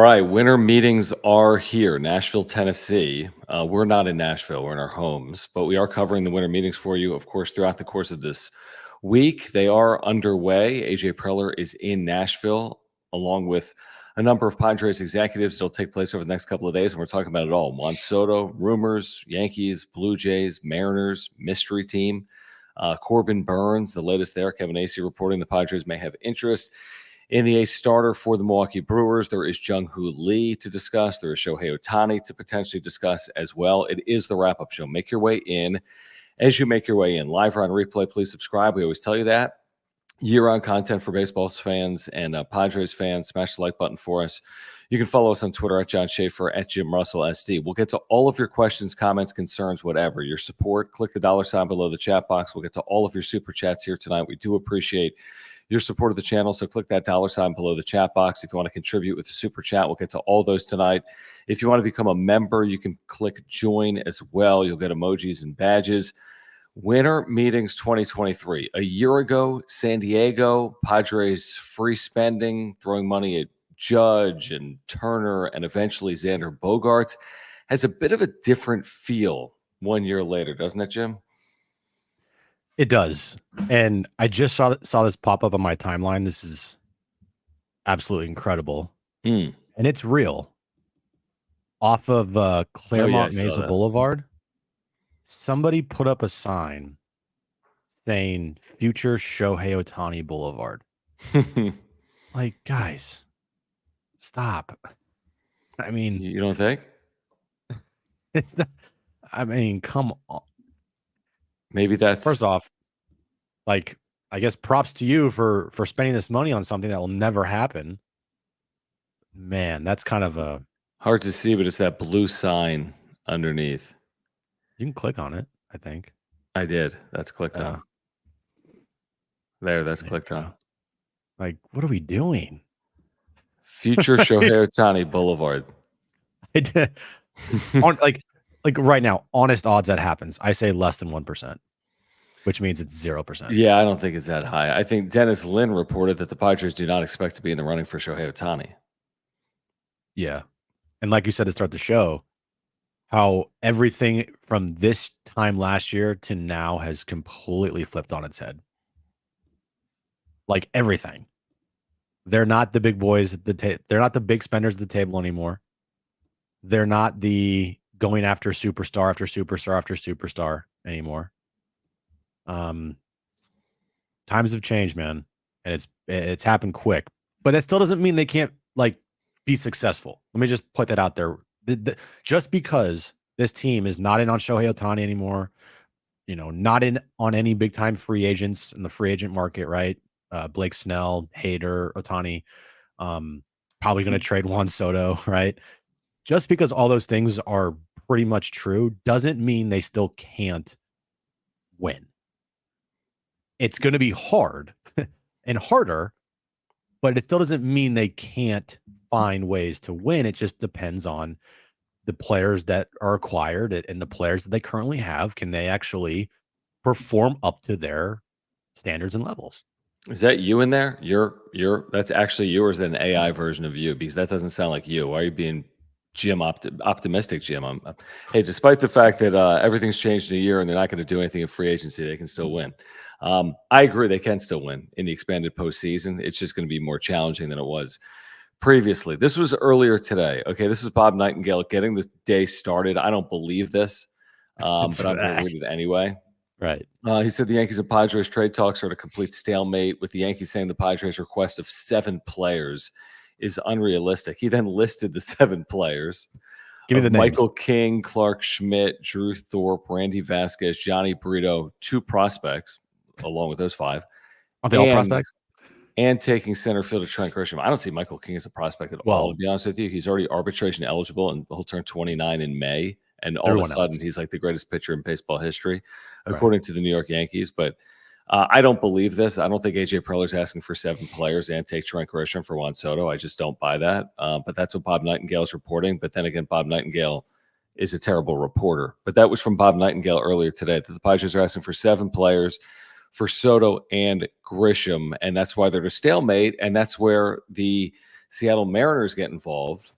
right, winter meetings are here. Nashville, Tennessee. We're not in Nashville. We're in our homes, but we are covering the winter meetings for you, of course, throughout the course of this week. They are underway. AJ Preller is in Nashville, along with a number of Padres executives. It'll take place over the next couple of days, and we're talking about it all. Juan Soto, rumors, Yankees, Blue Jays, Mariners, mystery team. Corbin Burnes, the latest there. Kevin Acee reporting the Padres may have interest in the ace starter for the Milwaukee Brewers. There is Jung-Hoo Lee to discuss. There is Shohei Otani to potentially discuss as well. It is the wrap-up show. Make your way in as you make your way in. Live or on replay, please subscribe. We always tell you that. Year-round content for baseball fans and Padres fans. Smash the like button for us. You can follow us on Twitter at John Schaefer, at Jim Russell SD. We'll get to all of your questions, comments, concerns, whatever. Your support, click the $ below the chat box. We'll get to all of your super chats here tonight. We do appreciate your support of the channel, so click that $ below the chat box. If you want to contribute with a super chat, we'll get to all those tonight. If you want to become a member, you can click join as well. You'll get emojis and badges. Winter Meetings 2023. A year ago, San Diego, Padres free spending, throwing money at Judge and Turner and eventually Xander Bogaerts has a bit of a different feel 1 year later, doesn't it, Jim? It does. And I just saw this pop up on my timeline. This is absolutely incredible. And it's real. Off of Claremont Mesa Boulevard, somebody put up a sign saying Future Shohei Otani Boulevard. Like, guys, stop. I mean, you don't think? It's not, I mean, come on. Maybe that's first off, like, I guess props to you for spending this money on something that will never happen. Man, that's kind of a hard to see, but it's that blue sign underneath. You can click on it, I think. I did. That's clicked on. There, that's clicked on. Like, what are we doing? Future Shohei Otani Boulevard. I did. Like right now, honest odds that happens. I say less than 1%, which means it's 0%. Yeah, I don't think it's that high. I think Dennis Lin reported that the Padres do not expect to be in the running for Shohei Otani. Yeah. And like you said to start the show, how everything from this time last year to now has completely flipped on its head. Like everything. They're not the big boys at the table. They're not the big spenders at the table anymore. They're not the going after superstar after superstar after superstar anymore. Times have changed, man, and it's happened quick. But that still doesn't mean they can't like be successful. Let me just put that out there. Just because this team is not in on Shohei Otani anymore, not in on any big time free agents in the free agent market, right? Blake Snell, Hader, Otani, probably going to trade Juan Soto, right? Just because all those things are pretty much true doesn't mean they still can't win. It's going to be hard and harder, but it still doesn't mean they can't find ways to win. It just depends on the players that are acquired and the players that they currently have. Can they actually perform up to their standards and levels? Is that you in there? That's actually yours, an AI version of you, because that doesn't sound like you. Why are you being Jim optimistic, Jim? Hey, despite the fact that everything's changed in a year and they're not going to do anything in free agency, they can still win. I agree they can still win in the expanded postseason. It's just going to be more challenging than it was previously. This was earlier today. Okay, this is Bob Nightingale getting the day started. I don't believe this, but I'm going to read it anyway. Right. He said the Yankees and Padres trade talks are at a complete stalemate, with the Yankees saying the Padres' request of 7 players is unrealistic. He then listed the 7 players. Give me the names. Michael King, Clark Schmidt, Drew Thorpe, Randy Vasquez, Johnny Brito, 2 prospects, along with those 5. Are they all prospects? And taking center fielder Trent Grisham. I don't see Michael King as a prospect at all, to be honest with you. He's already arbitration eligible, and he'll turn 29 in May. And all of a sudden, he's like the greatest pitcher in baseball history, according to the New York Yankees. But I don't believe this. I don't think AJ Preller's asking for 7 players and take Trent Grisham for Juan Soto. I just don't buy that. But that's what Bob Nightingale is reporting. But then again, Bob Nightingale is a terrible reporter. But that was from Bob Nightingale earlier today, that the Padres are asking for 7 players for Soto and Grisham. And that's why they're at a stalemate. And that's where the Seattle Mariners get involved.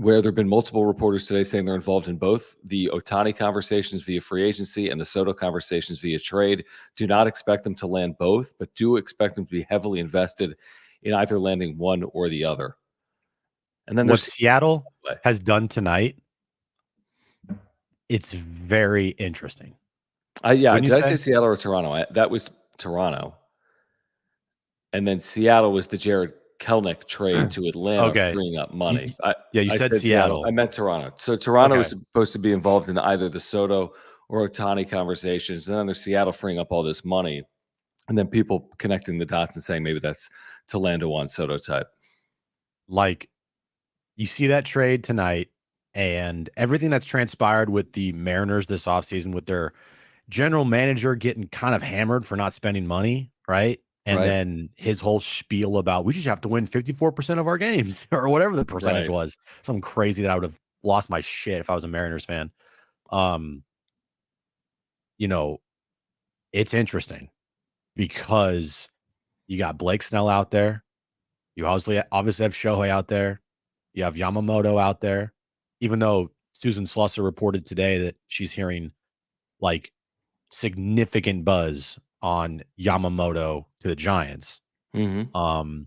where there have been multiple reporters today saying they're involved in both the Otani conversations via free agency and the Soto conversations via trade. Do not expect them to land both, but do expect them to be heavily invested in either landing one or the other. And then What there's Seattle has done tonight, it's very interesting. yeah, Wouldn't did you I say say? Seattle or Toronto? That was Toronto. And then Seattle was the Jared Kelnick trade to Atlanta, Okay. freeing up money. Yeah, you I said said Seattle. I Seattle. meant Toronto. So Toronto Okay. is supposed to be involved in either the Soto or Otani conversations. And then there's Seattle freeing up all this money. And then people connecting the dots and saying maybe that's to land a Juan Soto type. Like, you see that trade tonight and everything that's transpired with the Mariners this offseason with their general manager getting kind of hammered for not spending money, right? And Right. then his whole spiel about we just have to win 54% of our games or whatever the percentage Right. was. Something crazy that I would have lost my shit if I was a Mariners fan. You know, it's interesting because you got Blake Snell out there. You obviously have Shohei out there. You have Yamamoto out there. Even though Susan Slusser reported today that she's hearing like significant buzz on Yamamoto to the Giants. Mm-hmm.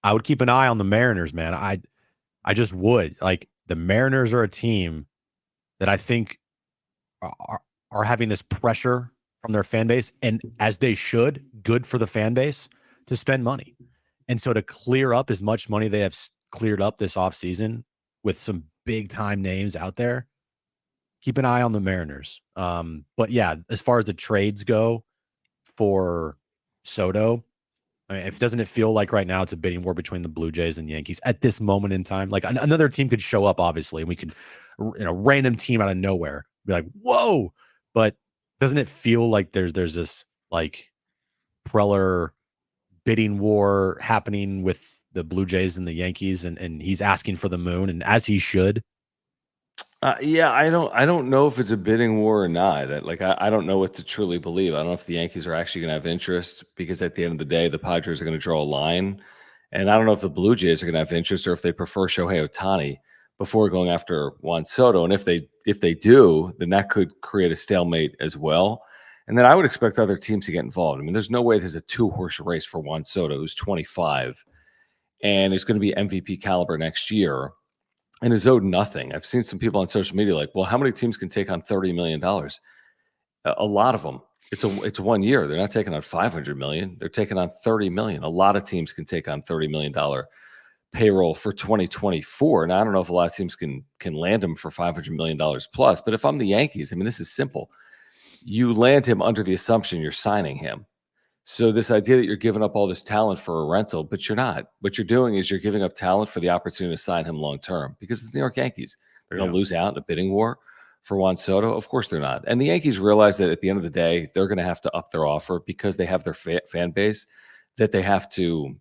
I would keep an eye on the Mariners, man. I just would. Like, the Mariners are a team that I think are having this pressure from their fan base, and as they should, good for the fan base to spend money. And so to clear up as much money they have cleared up this offseason with some big time names out there, keep an eye on the Mariners. But yeah, as far as the trades go for Soto, I mean, doesn't it feel like right now it's a bidding war between the Blue Jays and Yankees at this moment in time? Like, another team could show up, obviously, and we could, random team out of nowhere be like, whoa. But doesn't it feel like there's this like Preller bidding war happening with the Blue Jays and the Yankees, and he's asking for the moon, and as he should. Yeah, I don't know if it's a bidding war or not. I don't know what to truly believe. I don't know if the Yankees are actually going to have interest because at the end of the day, the Padres are going to draw a line, and I don't know if the Blue Jays are going to have interest or if they prefer Shohei Otani before going after Juan Soto. And if they do, then that could create a stalemate as well. And then I would expect other teams to get involved. I mean, there's no way there's a 2-horse race for Juan Soto, who's 25 and is going to be MVP caliber next year and is owed nothing. I've seen some people on social media like, well, how many teams can take on $30 million? A lot of them. It's 1 year. They're not taking on 500 million. They're taking on 30 million. A lot of teams can take on $30 million payroll for 2024. And I don't know if a lot of teams can land him for $500 million plus. But if I'm the Yankees, I mean, this is simple. You land him under the assumption you're signing him. So this idea that you're giving up all this talent for a rental, but you're not. What you're doing is you're giving up talent for the opportunity to sign him long term because it's New York Yankees. They're going to lose out in a bidding war for Juan Soto. Of course they're not. And the Yankees realize that at the end of the day, they're going to have to up their offer because they have their fan base that they have to,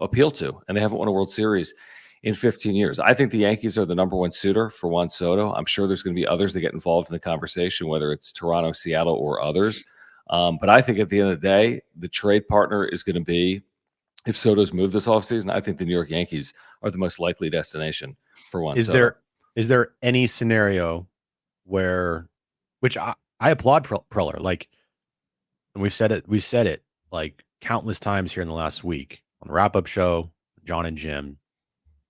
appeal to. And they haven't won a World Series in 15 years. I think the Yankees are the number one suitor for Juan Soto. I'm sure there's going to be others that get involved in the conversation, whether it's Toronto, Seattle, or others. But I think at the end of the day, the trade partner is going to be, if Soto's moved this offseason, I think the New York Yankees are the most likely destination for Juan Soto. Is there any scenario where, which I applaud Preller, like, and we said it like countless times here in the last week on the wrap-up show, John and Jim,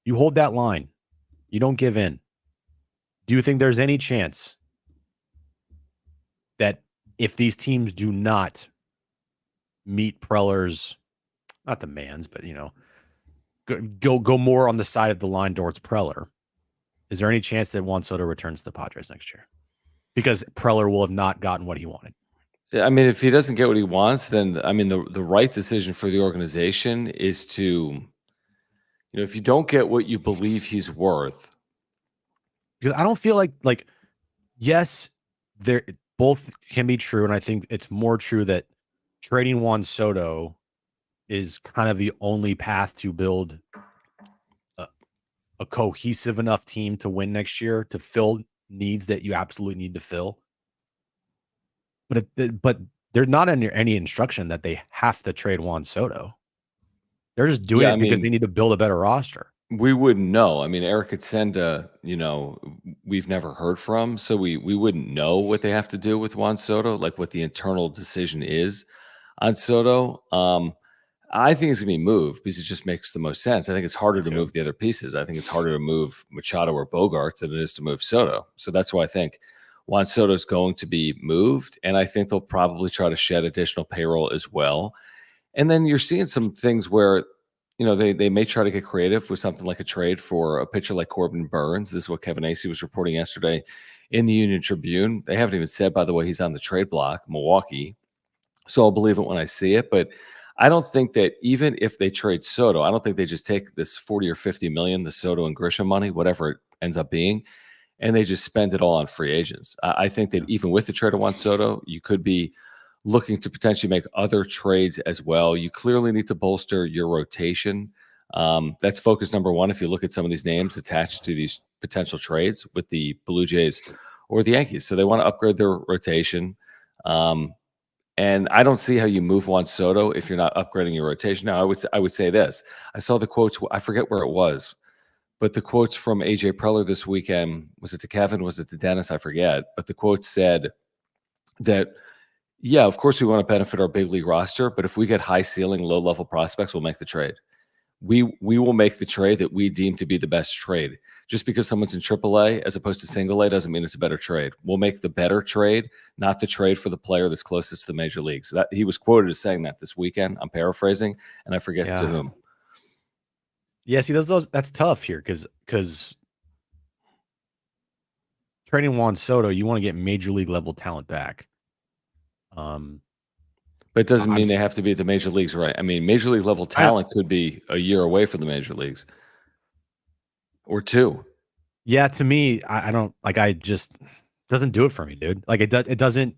you hold that line. You don't give in. Do you think there's any chance that if these teams do not meet Preller's, not demands, but go more on the side of the line towards Preller, is there any chance that Juan Soto returns to the Padres next year? Because Preller will have not gotten what he wanted. I mean, if he doesn't get what he wants, then I mean the right decision for the organization is to, if you don't get what you believe he's worth. Because I don't feel like yes, there both can be true, and I think it's more true that trading Juan Soto is kind of the only path to build a cohesive enough team to win next year, to fill needs that you absolutely need to fill. But there's not any instruction that they have to trade Juan Soto. They're just doing it because they need to build a better roster. We wouldn't know. I mean, Eric Senda, we've never heard from, so we wouldn't know what they have to do with Juan Soto, like what the internal decision is on Soto. I think it's gonna be moved because it just makes the most sense. I think it's harder Me to too. move the other pieces. I think it's harder to move Machado or Bogarts than it is to move Soto. So that's why I think Juan Soto is going to be moved, and I think they'll probably try to shed additional payroll as well. And then you're seeing some things where, they may try to get creative with something like a trade for a pitcher like Corbin Burnes. This is what Kevin Acee was reporting yesterday in the Union Tribune. They haven't even said, by the way, he's on the trade block, Milwaukee. So I'll believe it when I see it. But I don't think that even if they trade Soto, I don't think they just take this 40 or 50 million, the Soto and Grisham money, whatever it ends up being, and they just spend it all on free agents. I think that Yeah. even with the trade of Juan Soto, you could be looking to potentially make other trades as well. You clearly need to bolster your rotation. That's focus number one. If you look at some of these names attached to these potential trades with the Blue Jays or the Yankees, so they want to upgrade their rotation. And I don't see how you move Juan Soto if you're not upgrading your rotation. Now, I would say this. I saw the quotes. I forget where it was, but the quotes from AJ Preller this weekend, was it to Kevin? Was it to Dennis? I forget. But the quote said that, yeah, of course we want to benefit our big league roster, but if we get high ceiling, low level prospects, we'll make the trade. We will make the trade that we deem to be the best trade. Just because someone's in AAA as opposed to single A doesn't mean it's a better trade. We'll make the better trade, not the trade for the player that's closest to the major leagues. So that he was quoted as saying that this weekend. I'm paraphrasing, and I forget to Yeah. whom. Yeah. See, that's tough here because trading Juan Soto, you want to get major league level talent back. But it doesn't I'm mean they have to be at the major leagues, right? I mean, major league level I know. talent could be a year away from the major leagues or two. Yeah, to me, I don't like. I just doesn't do it for me, dude. Like it doesn't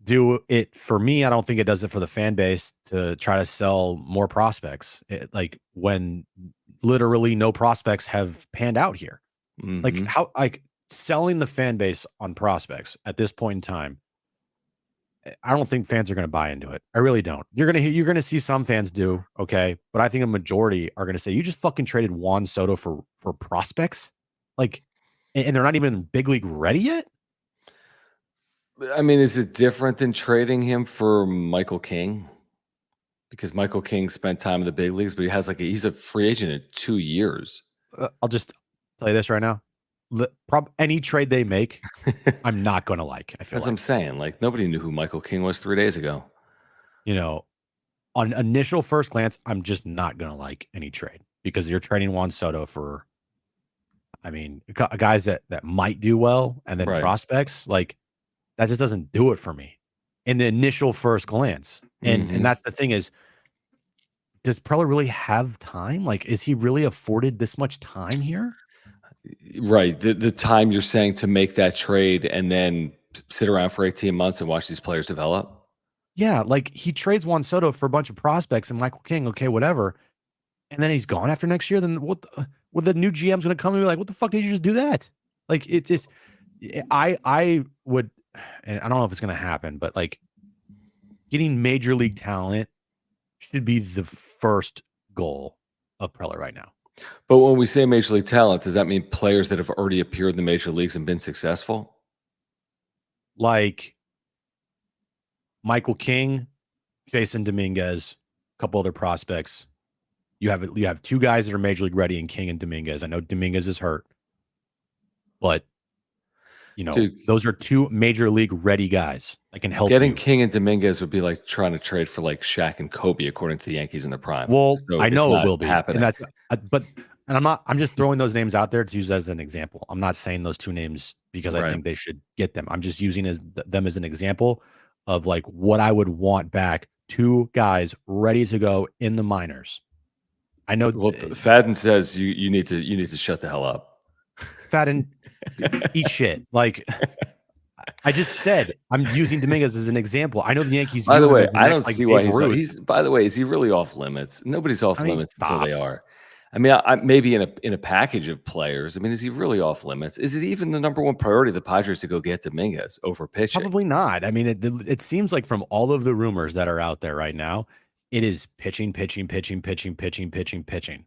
do it for me. I don't think it does it for the fan base to try to sell more prospects. Like when literally no prospects have panned out here. Like Hmm. how like selling the fan base on prospects at this point in time. I don't think fans are going to buy into it. I really don't. You're gonna see some fans do, okay, but I think a majority are going to say you just fucking traded Juan Soto for prospects, like, and they're not even big league ready yet. I mean, is it different than trading him for Michael King? Because Michael King spent time in the big leagues, but he's a free agent in 2 years. I'll just tell you this right now: any trade they make, I'm not going to like. I feel As I'm like saying, like, nobody knew who Michael King was 3 days ago. you know, on initial first glance, I'm just not going to like any trade because you're trading Juan Soto for, I mean, guys that might do well, and then Right. prospects like. That just doesn't do it for me in the initial first glance. And Mhm. that's the thing is, does Preller really have time? Like, is he really afforded this much time here? Right. The time you're saying to make that trade and then sit around for 18 months and watch these players develop? Yeah, like he trades Juan Soto for a bunch of prospects and Michael King, okay, whatever. And then he's gone after next year. Then what the new GM's gonna come and be like, what the fuck did you just do that? Like it just I would, and I don't know if it's gonna happen, but like getting major league talent should be the first goal of Preller right now. But when we say major league talent, does that mean players that have already appeared in the major leagues and been successful? Like Michael King, Jason Dominguez, a couple other prospects. You have two guys that are major league ready in King and Dominguez. I know Dominguez is hurt, but Dude, those are two major league ready guys that can help getting you. King and Dominguez would be like trying to trade for like Shaq and Kobe, according to the Yankees in their prime. Well, So I it's know it not will be, and happening. that's but and I'm just throwing those names out there to use as an example. I'm not saying those two names because I Right. think they should get them. I'm just using them as an example of like what I would want back. Two guys ready to go in the minors. I know Well, Fadden says you need to shut the hell up. Fadden, eat shit. Like I just said, I'm using Dominguez as an example. I know the Yankees By view the him way, as the I don't next like see why Babe he's Ruth. he's by the way, is he really off limits? Nobody's off I mean, limits until stop. they are. I mean, maybe in a package of players. I mean, is he really off limits? Is it even the number one priority of the Padres to go get Dominguez over pitching? Probably not. I mean, it seems like from all of the rumors that are out there right now, it is pitching, pitching, pitching, pitching, pitching, pitching, pitching.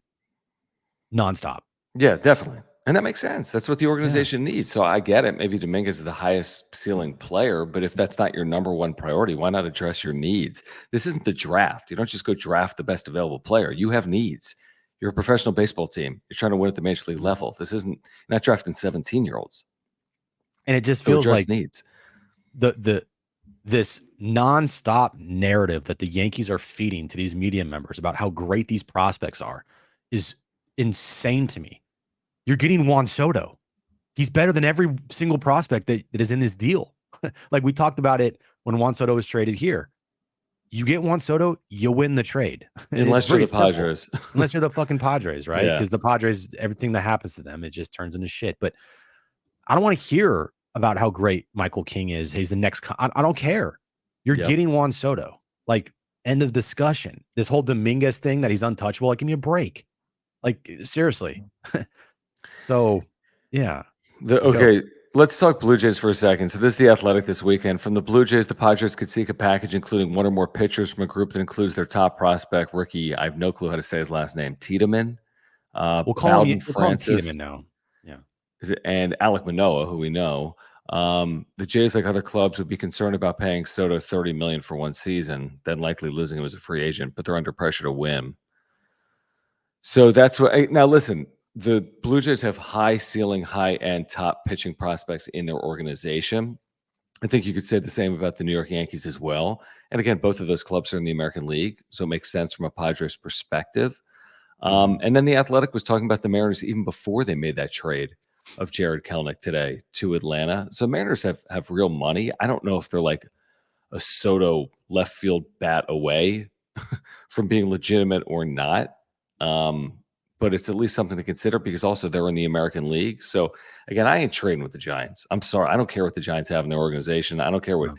nonstop. Yeah, definitely. And that makes sense. That's what the organization needs. So I get it. Maybe Dominguez is the highest ceiling player, but if that's not your number one priority, why not address your needs? This isn't the draft. You don't just go draft the best available player. You have needs. You're a professional baseball team. You're trying to win at the major league level. This isn't, you're not drafting 17-year-olds. And it just So feels address like needs. this nonstop narrative that the Yankees are feeding to these media members about how great these prospects are is insane to me. You're getting Juan Soto. He's better than every single prospect that is in this deal. Like we talked about it when Juan Soto was traded here. You get Juan Soto, you win the trade. Unless you're the Padres. Unless you're the fucking Padres, right? Yeah. Because the Padres, everything that happens to them, it just turns into shit. But I don't want to hear about how great Michael King is. He's the next. I don't care. You're getting Juan Soto. Like, end of discussion. This whole Dominguez thing that he's untouchable. Like, give me a break. Like, seriously. So, yeah. Okay, let's talk Blue Jays for a second. So this is the Athletic this weekend. From the Blue Jays, the Padres could seek a package including one or more pitchers from a group that includes their top prospect, rookie, I have no clue how to say his last name, Tiedemann. We'll call him Tiedemann now. Yeah. And Alek Manoah, who we know. The Jays, like other clubs, would be concerned about paying Soto $30 million for one season, then likely losing him as a free agent, but they're under pressure to win. So that's what. Now, listen, the Blue Jays have high ceiling, high end, top pitching prospects in their organization. I think you could say the same about the New York Yankees as well. And again, both of those clubs are in the American League, so it makes sense from a Padres perspective. And then the Athletic was talking about the Mariners even before they made that trade of Jared Kelenic today to Atlanta. So Mariners have real money. I don't know if they're like a Soto left field bat away from being legitimate or not. But it's at least something to consider because also they're in the American League. So again, I ain't trading with the Giants. I'm sorry. I don't care what the Giants have in their organization. I don't care what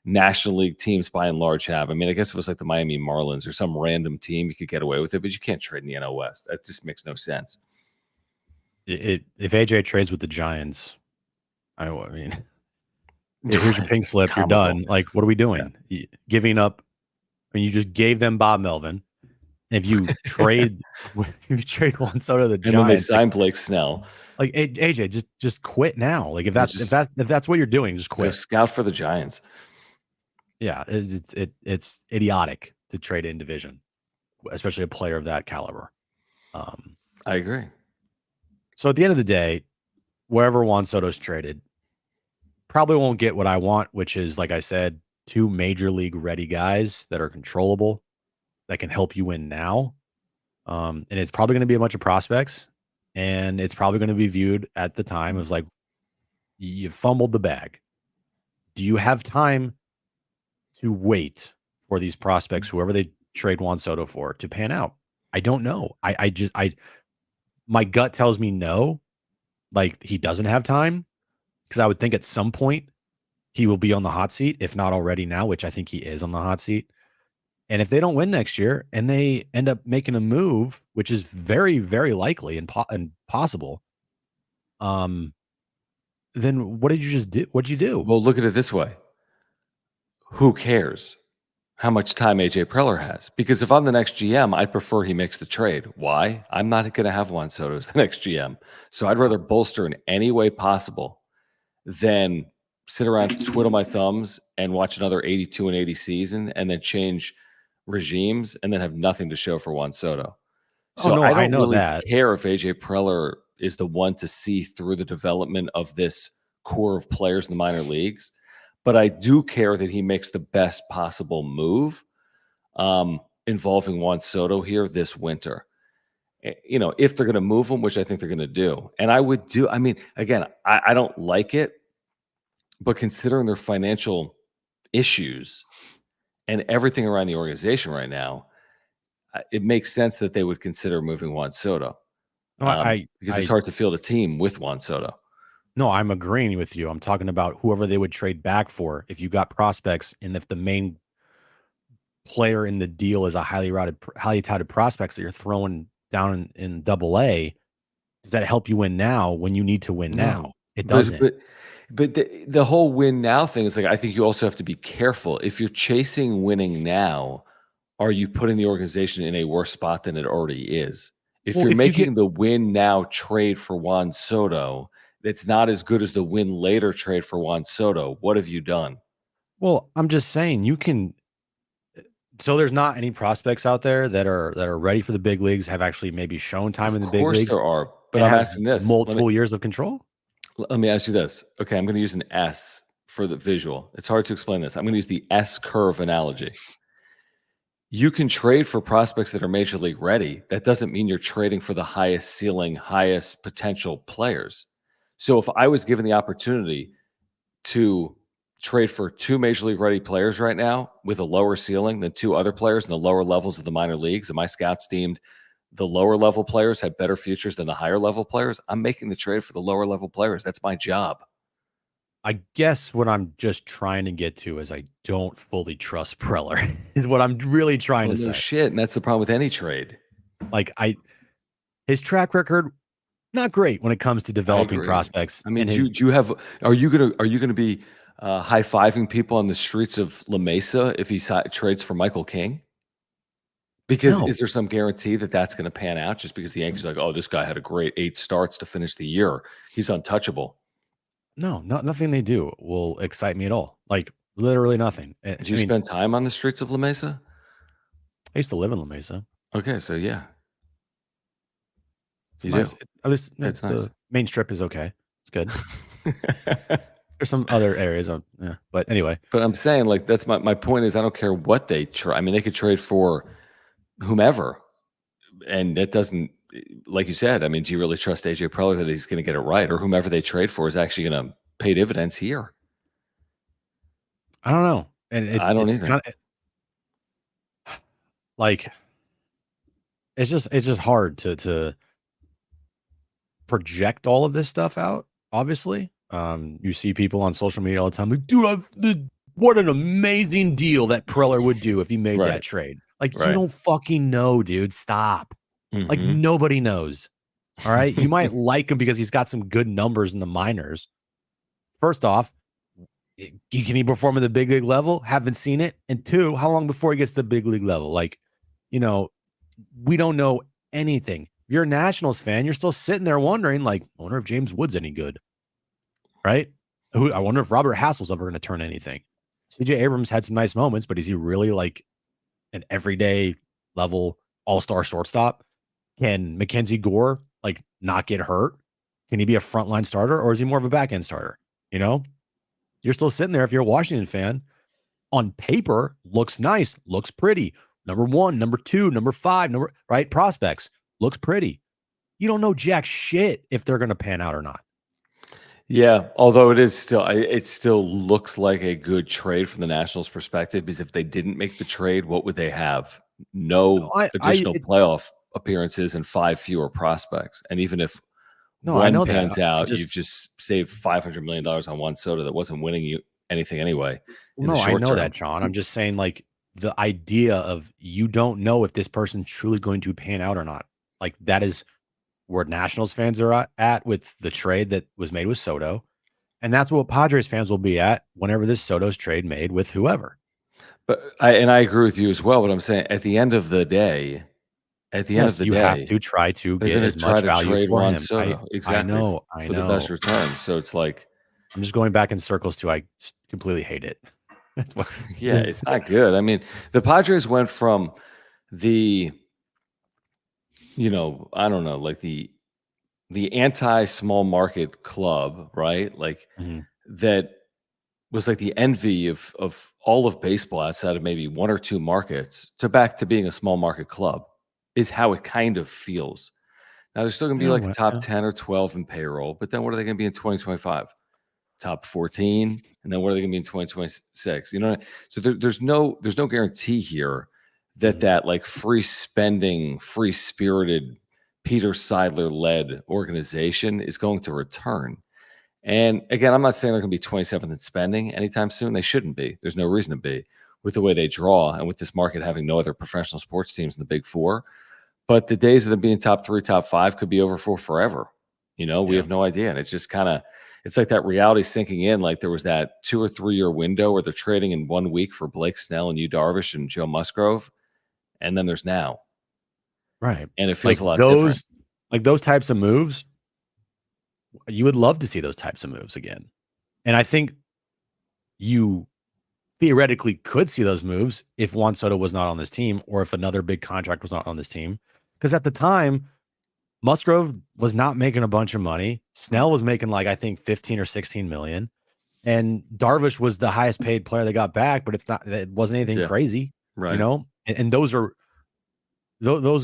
National League teams by and large have. I mean, I guess if it was like the Miami Marlins or some random team, you could get away with it, but you can't trade in the NL West. That just makes no sense. If AJ trades with the Giants, I mean, here's your pink slip. You're done. Like, what are we doing? Yeah. Giving up. I mean, you just gave them Bob Melvin. And if you trade Juan Soto to the Giants, and then they sign Blake Snell. Like AJ, just quit now. Like if that's what you're doing, just quit. Scout for the Giants. Yeah, it's idiotic to trade in division, especially a player of that caliber. I agree. So at the end of the day, wherever Juan Soto's traded, probably won't get what I want, which is, like I said, 2 major league ready guys that are controllable, that can help you win now. And it's probably going to be a bunch of prospects, and it's probably going to be viewed at the time as like, you fumbled the bag. Do you have time to wait for these prospects, whoever they trade Juan Soto for, to pan out? I don't know. My gut tells me no, like he doesn't have time, because I would think at some point he will be on the hot seat, if not already now, which I think he is on the hot seat. And if they don't win next year and they end up making a move, which is very, very likely and possible, then what did you just do? What'd you do? Well, look at it this way. Who cares how much time AJ Preller has? Because if I'm the next GM, I'd prefer he makes the trade. Why? I'm not going to have Juan Soto as the next GM. So I'd rather bolster in any way possible than sit around, twiddle my thumbs, and watch another 82 and 80 season and then change regimes and then have nothing to show for Juan Soto. So I don't really care if AJ Preller is the one to see through the development of this core of players in the minor leagues. But I do care that he makes the best possible move involving Juan Soto here this winter. You know, if they're going to move him, which I think they're going to do. And I would do, I mean, again, I don't like it, but considering their financial issues and everything around the organization right now, it makes sense that they would consider moving Juan Soto. Because it's hard to field a team with Juan Soto. No, I'm agreeing with you. I'm talking about whoever they would trade back for if you got prospects, and if the main player in the deal is a highly touted prospects that you're throwing down in Double-A. Does that help you win now when you need to win now? It doesn't. But the whole win now thing is like, I think you also have to be careful. If you're chasing winning now, are you putting the organization in a worse spot than it already is? If Well, you're if you get making the win now trade for Juan Soto, it's not as good as the win later trade for Juan Soto. What have you done? well, I'm just saying you can. So there's not any prospects out there that are ready for the big leagues, have actually maybe shown time Of in the big course leagues, there are, but and I'm have asking this. multiple years of control. Let me ask you this. Okay, I'm going to use an S for the visual. It's hard to explain this. I'm going to use the S curve analogy. You can trade for prospects that are major league ready. That doesn't mean you're trading for the highest ceiling, highest potential players. So if I was given the opportunity to trade for two major league ready players right now with a lower ceiling than two other players in the lower levels of the minor leagues, and my scouts deemed the lower level players have better futures than the higher level players, I'm making the trade for the lower level players. That's my job. I guess what I'm just trying to get to is I don't fully trust Preller, is what I'm really trying Well, to no say. shit. And that's the problem with any trade. Like his track record, not great when it comes to I developing agree. prospects. I mean, And do you have, are you gonna be high fiving people on the streets of La Mesa if he trades for Michael King? Because no, is there some guarantee that that's going to pan out just because the Yankees are like, oh, this guy had a great 8 starts to finish the year. He's untouchable. nothing they do will excite me at all. Like literally nothing. I Do you mean, spend time on the streets of La Mesa? I used to live in La Mesa. Okay, so yeah, It's you nice. do. At least It's nice. the main strip is okay. It's good. There's some other areas on, yeah. But anyway, But I'm saying, like, that's my point is I don't care what they try. I mean, they could trade for whomever, and that doesn't, like you said, I mean, do you really trust AJ Preller that he's going to get it right, or whomever they trade for is actually going to pay dividends here? I don't know. And I don't it's either. kind of like it's just hard to project all of this stuff out, obviously. You see people on social media all the time like, "Dude, what an amazing deal that Preller would do if he made that Right, trade." Like, you right. don't fucking know, dude. Stop. Like, Mhm. nobody knows. All right? You might like him because he's got some good numbers in the minors. First off, can he perform at the big league level? Haven't seen it. And two, how long before he gets to the big league level? Like, you know, we don't know anything. If you're a Nationals fan, you're still sitting there wondering, like, I wonder if James Wood's any good, right? I wonder if Robert Hassel's ever going to turn anything. CJ Abrams had some nice moments, but is he really like an everyday level all-star shortstop? Can Mackenzie Gore like not get hurt? Can he be a frontline starter, or is he more of a back end starter? You know, you're still sitting there if you're a Washington fan. On paper, looks nice, looks pretty. Number one, number two, number five, right prospects looks pretty. You don't know jack shit if they're going to pan out or not. Yeah, although it still looks like a good trade from the Nationals' perspective, because if they didn't make the trade, what would they have? No, No I additional playoff appearances and 5 fewer prospects. And even if no, I one know that. pans I out, you've just just saved $500 million on Juan Soto that wasn't winning you anything anyway in the no, I short know term. that, John. I'm just saying, like the idea of you don't know if this person's truly going to pan out or not. Like that is where Nationals fans are at with the trade that was made with Soto. And that's what Padres fans will be at whenever this Soto's trade made with whoever. But I agree with you as well, but I'm saying at the end of Yes, the you have day, to try to they're get gonna as try much to value trade for Juan him. Soto. I Exactly, know, I for the best know. return. So it's like, I'm just going back in circles too. I just completely hate it. That's what yeah, this it's not good. I mean, the Padres went from the, I don't know, like the anti-small market club, right? Like Mhm. that was like the envy of all of baseball outside of maybe one or two markets to back to being a small market club is how it kind of feels. Now they're still going to be Yeah, like a well, top yeah. 10 or 12 in payroll, but then what are they going to be in 2025? Top 14, and then what are they going to be in 2026? So there's no guarantee here that Mhm. that like free spending, free spirited Peter Seidler led organization is going to return. And again, I'm not saying they're going to be 27th in spending anytime soon. They shouldn't be. There's no reason to be with the way they draw and with this market having no other professional sports teams in the Big Four. But the days of them being top 3, top 5 could be over for forever. We Yeah. have no idea. And it's just it's like that reality sinking in. Like there was that 2 or 3 year window where they're trading in 1 week for Blake Snell and Yu Darvish and Joe Musgrove. And then there's now. Right. And it feels a lot different. Those types of moves, you would love to see those types of moves again. And I think you theoretically could see those moves if Juan Soto was not on this team or if another big contract was not on this team. Because at the time, Musgrove was not making a bunch of money. Snell was making like, I think 15 or 16 million. And Darvish was the highest paid player they got back, but it wasn't anything crazy, right. you know? And those are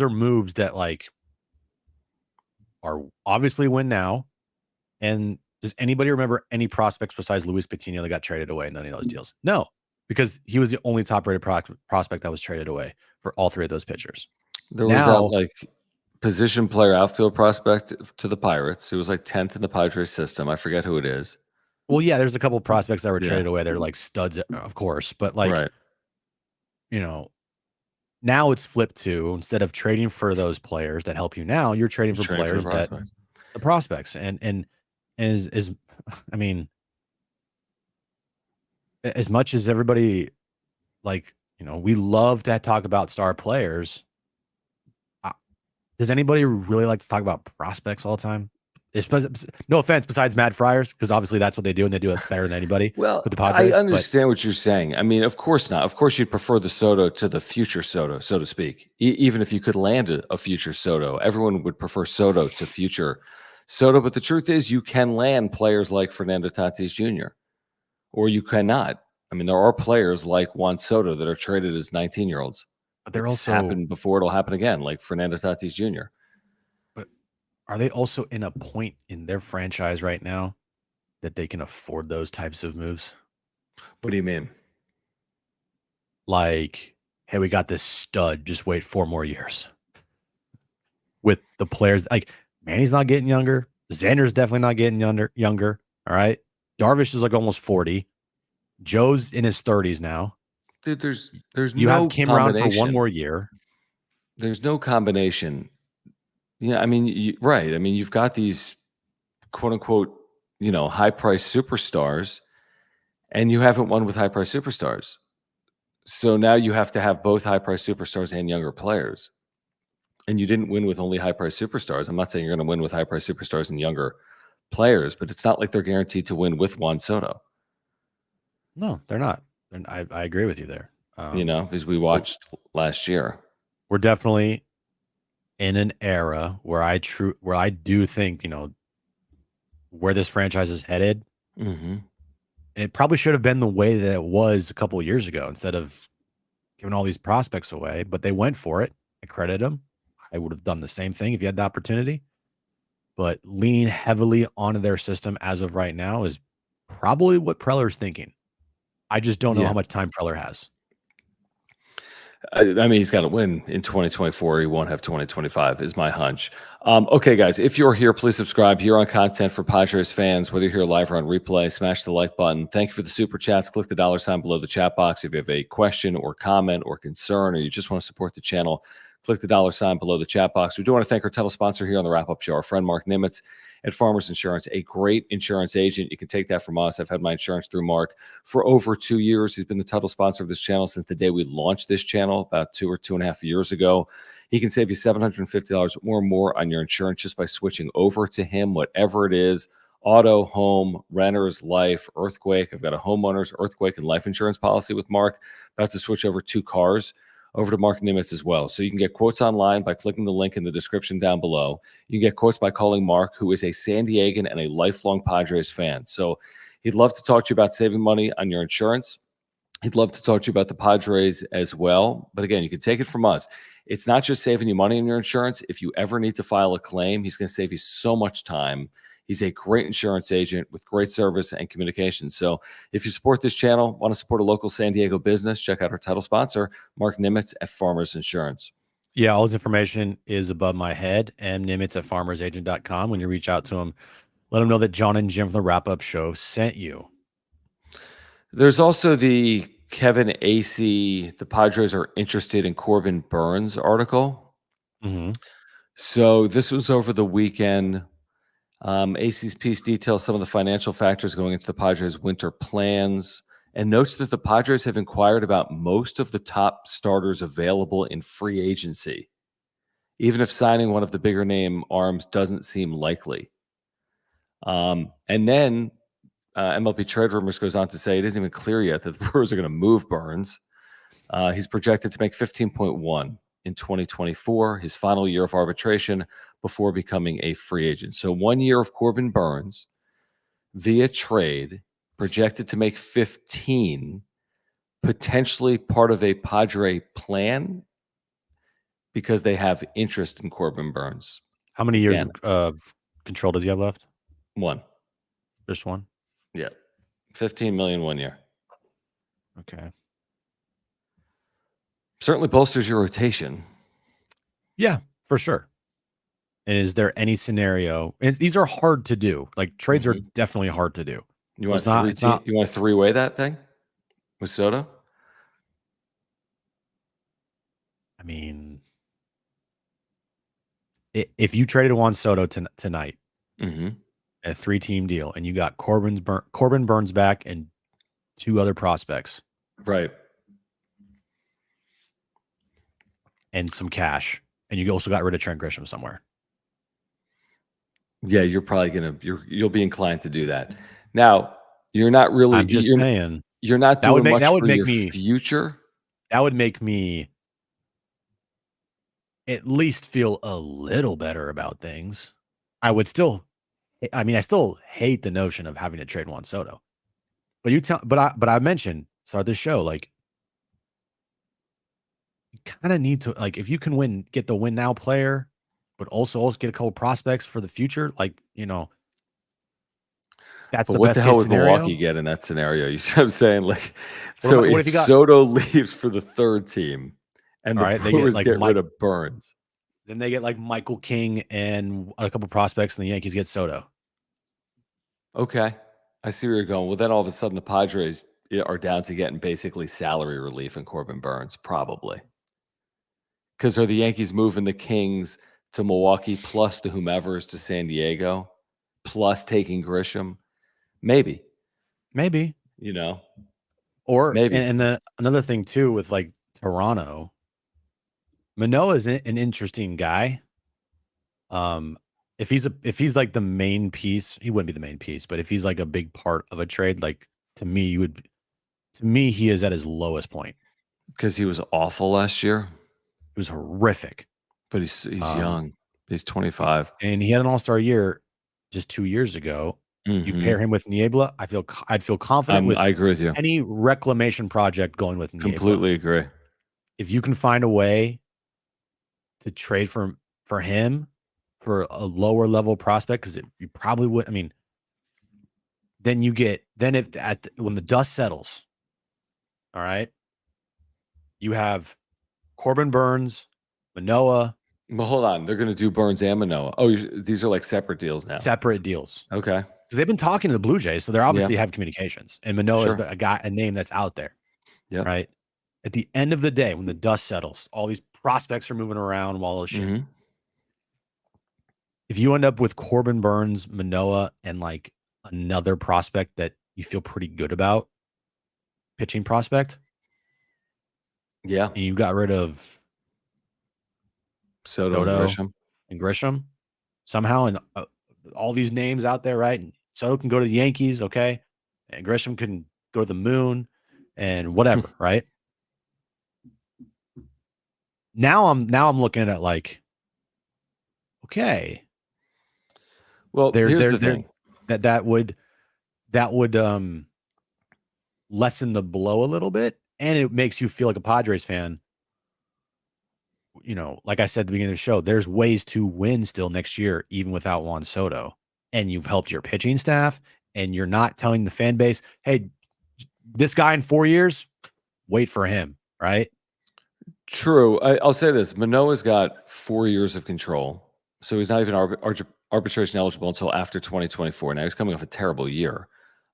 moves that like are obviously win now. And does anybody remember any prospects besides Luis Patino that got traded away in any of those deals? No, because he was the only top-rated prospect that was traded away for all three of those pitchers. There was that like position player outfield prospect to the Pirates. He was like 10th in the Padres system. I forget who it is. Well, yeah, there's a couple of prospects that were traded away. They're like studs, of course, but like, you know, now it's flipped to instead of trading for those players that help you now, you're trading for players that the prospects and is I mean, as much as everybody like, you know, we love to talk about star players. Does anybody really like to talk about prospects all the time? No offense, besides Matt Friars, because obviously that's what they do, and they do it better than anybody. Well, with the Padres, I understand what you're saying. I mean, of course not. Of course, you'd prefer the Soto to the future Soto, so to speak. Even if you could land a future Soto, everyone would prefer Soto to future Soto. But the truth is, you can land players like Fernando Tatis Jr., or you cannot. I mean, there are players like Juan Soto that are traded as 19-year-olds. But they're also also happened before. It'll happen again, like Fernando Tatis Jr. But are they also in a point in their franchise right now that they can afford those types of moves? What do you mean? Like, hey, we got this stud. Just wait 4 more years. With the players, like Manny's not getting younger. Xander's definitely not getting younger. All right. Darvish is like almost 40. Joe's in his 30s now. Dude, there's you have Kim around for 1 more year. There's no combination. Yeah, I mean, right. I mean, you've got these quote unquote, you know, high price superstars, and you haven't won with high price superstars. So now you have to have both high price superstars and younger players. And you didn't win with only high price superstars. I'm not saying you're going to win with high price superstars and younger players, but it's not like they're guaranteed to win with Juan Soto. No, they're not. And I agree with you there. You know, as we watched last year. We're definitely in an era where I do think, you know, where this franchise is headed. Mm-hmm. And it probably should have been the way that it was a couple of years ago instead of giving all these prospects away. But they went for it. I credit them. I would have done the same thing if you had the opportunity. But leaning heavily onto their system as of right now is probably what Preller's thinking. I just don't know how much time Preller has. I mean, he's got to win in 2024. He won't have 2025 is my hunch. Okay, guys, if you're here, please subscribe. You're on content for Padres fans, whether you're here live or on replay, smash the like button. Thank you for the super chats. Click the $ below the chat box. If you have a question or comment or concern, or you just want to support the channel, click the $ below the chat box. We do want to thank our title sponsor here on the wrap-up show, our friend Mark Nimitz at Farmers Insurance, a great insurance agent. You can take that from us. I've had my insurance through Mark for over 2 years. He's been the title sponsor of this channel since the day we launched this channel about 2 or 2.5 years ago. He can save you $750 or more on your insurance just by switching over to him, whatever it is: auto, home, renters, life, earthquake. I've got a homeowner's, earthquake, and life insurance policy with Mark. About to switch over 2 cars over to Mark Nimitz as well. So you can get quotes online by clicking the link in the description down below. You can get quotes by calling Mark, who is a San Diegan and a lifelong Padres fan. So he'd love to talk to you about saving money on your insurance. He'd love to talk to you about the Padres as well. But again, you can take it from us. It's not just saving you money on your insurance. If you ever need to file a claim, he's going to save you so much time. He's a great insurance agent with great service and communication. So if you support this channel, want to support a local San Diego business, check out our title sponsor, Mark Nimitz at Farmers Insurance. Yeah, all his information is above my head, mnimitz at farmersagent.com. When you reach out to him, let him know that John and Jim from the wrap-up show sent you. There's also the Kevin AC, the Padres are interested in Corbin Burnes article. Mm-hmm. So this was over the weekend. AC's piece details some of the financial factors going into the Padres' winter plans and notes that the Padres have inquired about most of the top starters available in free agency. even if signing one of the bigger name arms doesn't seem likely. And then MLB Trade Rumors goes on to say it isn't even clear yet that the Brewers are going to move Burnes. He's projected to make 15.1 in 2024, his final year of arbitration before becoming a free agent. So 1 year of Corbin Burnes via trade, projected to make 15, potentially part of a Padre plan because they have interest in Corbin Burnes. How many years Again, of control does he have left? 1. Just one? Yeah. 15 million 1 year. Okay. Certainly bolsters your rotation. Yeah, for sure. And is there any scenario? And these are hard to do. Like trades are definitely hard to do. You want You want to three-way that thing with Soto? I mean, if you traded Juan Soto tonight, a 3-team deal, and you got Corbin Burnes back and 2 other prospects, right, and some cash, and you also got rid of Trent Grisham somewhere. Yeah, you're probably you'll be inclined to do that. Now, you're not really. I'm just saying you're not doing much for your future. That would make me at least feel a little better about things. I still hate the notion of having to trade Juan Soto. But I mentioned start this show, like, you kind of need to, like, if you can get the win now player, but also get a couple prospects for the future, like, that's the best case scenario. What the hell would Milwaukee get in that scenario? You see what I'm saying? Like, so if Soto leaves for the 3rd team and the Brewers get rid of Burnes, then they get like Michael King and a couple prospects, and the Yankees get Soto. Okay, I see where you're going. Well, then all of a sudden the Padres are down to getting basically salary relief in Corbin Burnes, probably. Because are the Yankees moving the Kings to Milwaukee plus the whomevers to San Diego, plus taking Grisham? Maybe. Or maybe. And then another thing too with like Toronto, Manoah is an interesting guy. If he's like the main piece, he wouldn't be the main piece, but if he's like a big part of a trade, like to me, he is at his lowest point. Because he was awful last year. It was horrific. But he's young. He's 25. And he had an all-star year just 2 years ago. You pair him with Niebla, I'd feel confident I agree with you. Any reclamation project going with Niebla. Completely agree. If you can find a way to trade for him for a lower level prospect, because you probably would. I mean, then when the dust settles, all right, you have Corbin Burnes, Manoah. Well, hold on. They're going to do Burnes and Manoah. Oh, these are like separate deals now. Separate deals. Okay. Because they've been talking to the Blue Jays, so they're obviously have communications. And Manoah is a name that's out there. Yeah. Right. At the end of the day, when the dust settles, all these prospects are moving around, while this shit. If you end up with Corbin Burnes, Manoah, and like another prospect that you feel pretty good about, pitching prospect. Yeah. And you got rid of Soto and Grisham somehow, and all these names out there, right? And Soto can go to the Yankees, okay, and Grisham can go to the moon and whatever, right? Now I'm looking at like, okay, well, here's the thing. that would lessen the blow a little bit, and it makes you feel like a Padres fan. Like I said at the beginning of the show, there's ways to win still next year, even without Juan Soto. And you've helped your pitching staff, and you're not telling the fan base, hey, this guy in 4 years, wait for him, right? True. I'll say this. Manoah's got 4 years of control, so he's not even arbitration eligible until after 2024. Now, he's coming off a terrible year.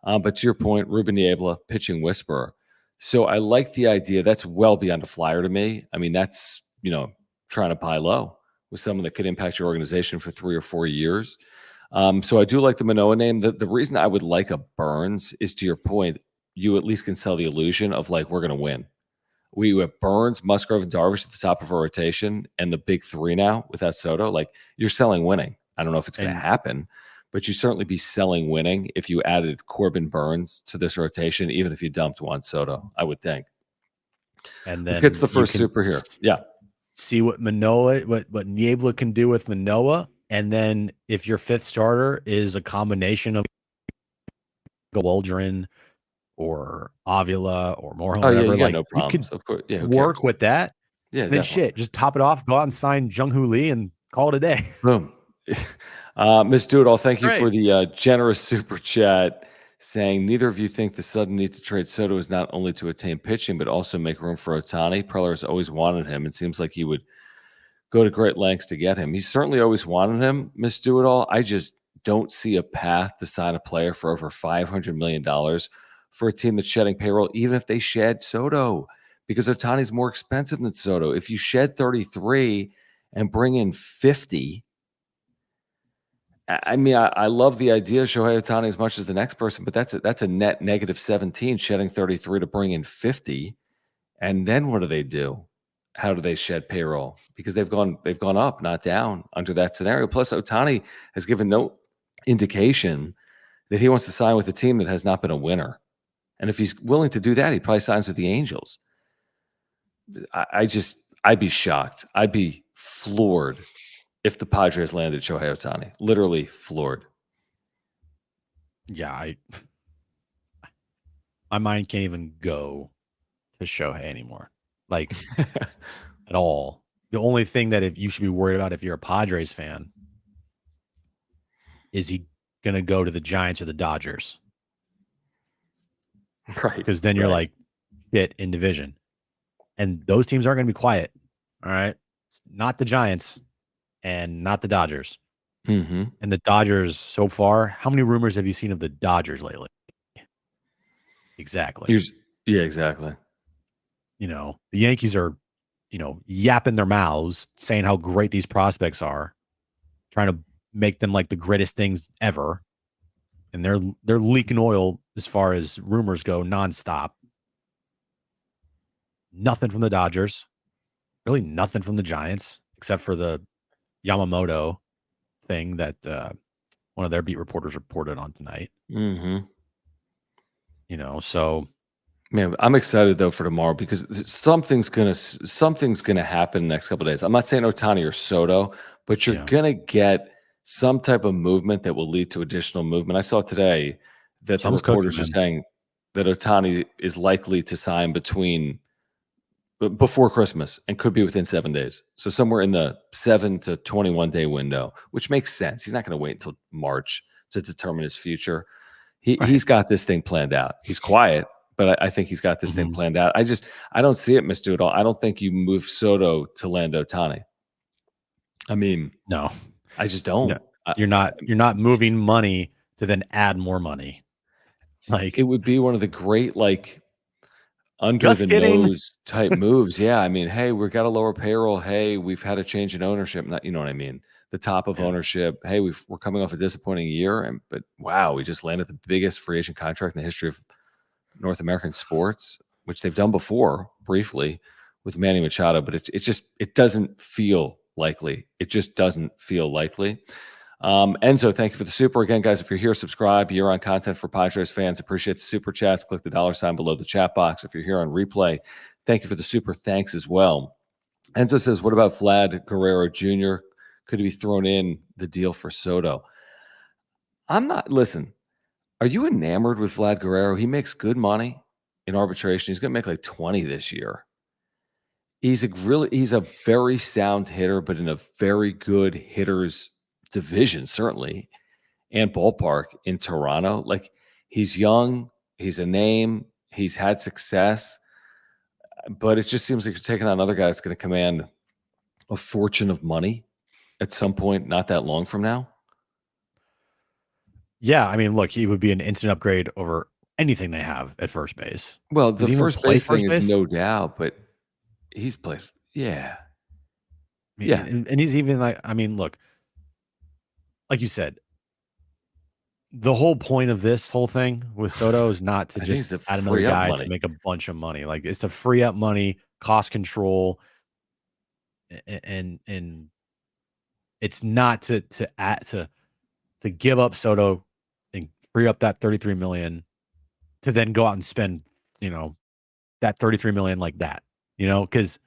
But to your point, Ruben Niebla, pitching whisperer. So I like the idea. That's well beyond a flyer to me. I mean, that's, trying to buy low with someone that could impact your organization for 3 or 4 years. So I do like the Manoah name. The reason I would like a Burnes is, to your point, you at least can sell the illusion of like, we're going to win. We have Burnes, Musgrove, and Darvish at the top of our rotation, and the big three now without Soto. Like, you're selling winning. I don't know if it's going to happen, but you certainly be selling winning if you added Corbin Burnes to this rotation, even if you dumped Juan Soto, I would think. And Let's then get to the you first can super here. Yeah. see what Manoah, what Niebla can do with Manoah. And then if your fifth starter is a combination of Waldron or Avila or Moreland, Oh, yeah, whatever, you got like no you could problems. Of course. Yeah, who work cares? with that. Yeah, And then definitely. just top it off, go out and sign Jung-Hoo Lee and call it a day. Boom. Miss Doodle, thank you Great. for the generous super chat saying neither of you think the sudden need to trade Soto is not only to attain pitching, but also make room for Otani. Preller has always wanted him. It seems like he would go to great lengths to get him. He certainly always wanted him, Miss Do It All. I just don't see a path to sign a player for over $500 million for a team that's shedding payroll, even if they shed Soto, because Otani's more expensive than Soto. If you shed 33 and bring in 50, I mean, I love the idea of Shohei Otani as much as the next person, but that's a net negative 17, shedding 33 to bring in 50. And then what do? How do they shed payroll? Because they've gone up, not down under that scenario. Plus, Otani has given no indication that he wants to sign with a team that has not been a winner. And if he's willing to do that, he probably signs with the Angels. I'd be shocked. I'd be floored if the Padres landed Shohei Otani. Literally floored. Yeah, my mind can't even go to Shohei anymore. Like at all. The only thing that if you should be worried about if you're a Padres fan is he gonna go to the Giants or the Dodgers? Right. Because then you're like shit in division. And those teams aren't gonna be quiet. All right. It's not the Giants and not the Dodgers. Mm-hmm. And the Dodgers so far, how many rumors have you seen of the Dodgers lately? Exactly. Yeah, exactly. The Yankees are, yapping their mouths, saying how great these prospects are, trying to make them like the greatest things ever. And they're leaking oil as far as rumors go nonstop. Nothing from the Dodgers. Really nothing from the Giants, except for the Yamamoto thing that one of their beat reporters reported on tonight. Mm-hmm. So man, I'm excited though for tomorrow because something's gonna happen in the next couple of days. I'm not saying Otani or Soto, but you're gonna get some type of movement that will lead to additional movement. I saw today that the reporters are saying that Otani is likely to sign before Christmas and could be within 7 days. So somewhere in the 7 to 21 day window, which makes sense. He's not going to wait until March to determine his future. He's got this thing planned out. He's quiet, but I think he's got this thing planned out. I don't see it, Mr. Doodle. I don't think you move Soto to land Otani. I mean, no, I just don't. No, you're not moving money to then add more money. Like it would be one of the great under the nose type moves. Yeah. I mean, hey, we've got a lower payroll. Hey, we've had a change in ownership. You know what I mean? The top of ownership. Hey, we're coming off a disappointing year. But wow, we just landed the biggest free agent contract in the history of North American sports, which they've done before briefly with Manny Machado. But it doesn't feel likely. It just doesn't feel likely. Enzo, thank you for the super. Again, guys, if you're here, subscribe. You're on content for Padres fans. Appreciate the super chats. Click the $ below the chat box. If you're here on replay, thank you for the super thanks as well. Enzo says, what about Vlad Guerrero Jr.? Could he be thrown in the deal for Soto? Listen, are you enamored with Vlad Guerrero? He makes good money in arbitration. He's going to make like 20 this year. He's a very sound hitter, but in a very good hitter's division, certainly, and ballpark in Toronto. Like, he's young, he's a name, he's had success, but it just seems like you're taking on another guy that's going to command a fortune of money at some point, not that long from now. Yeah, I mean, look, he would be an instant upgrade over anything they have at first base. Well, the first base thing is no doubt, but he's played. Yeah. And he's even like, I mean, look, like you said, the whole point of this whole thing with Soto is not to I think it's just to add another free up guy to money. make a bunch of money. Like it's to free up money, cost control, and it's not to add to give up Soto and free up that 33 million to then go out and spend, that 33 million like that, because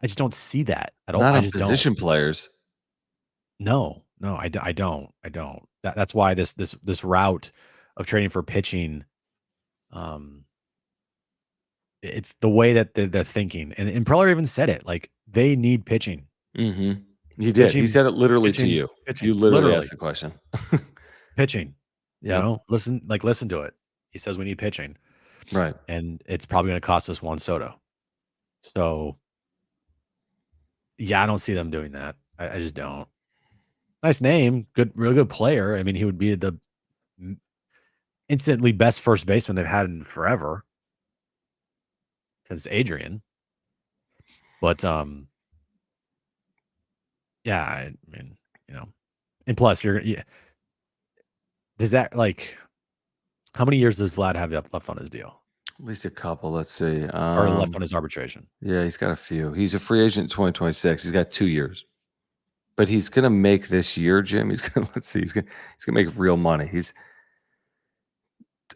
I just don't see that at all. Not I on just don't. position players. No, I don't. That's why this route of trading for pitching, um, it's the way that they're thinking, and Preller even said it. Like they need pitching, Mhm. He did. He pitching, said it literally to pitching, you. You pitching. literally asked Literally the question. pitching. Yep. Listen to it. He says we need pitching, Right. and it's probably going to cost us Juan Soto. So yeah, I don't see them doing that. I just don't. Nice name, really good player. I mean, he would be the instantly best first baseman they've had in forever since Adrian. But yeah, I mean, and plus does that like how many years does Vlad have left on his deal At least a couple. Let's see. or left on his arbitration? Yeah, he's got a few. He's a free agent in 2026. He's got 2 years. But he's gonna make this year, Jim. He's gonna he's gonna make real money.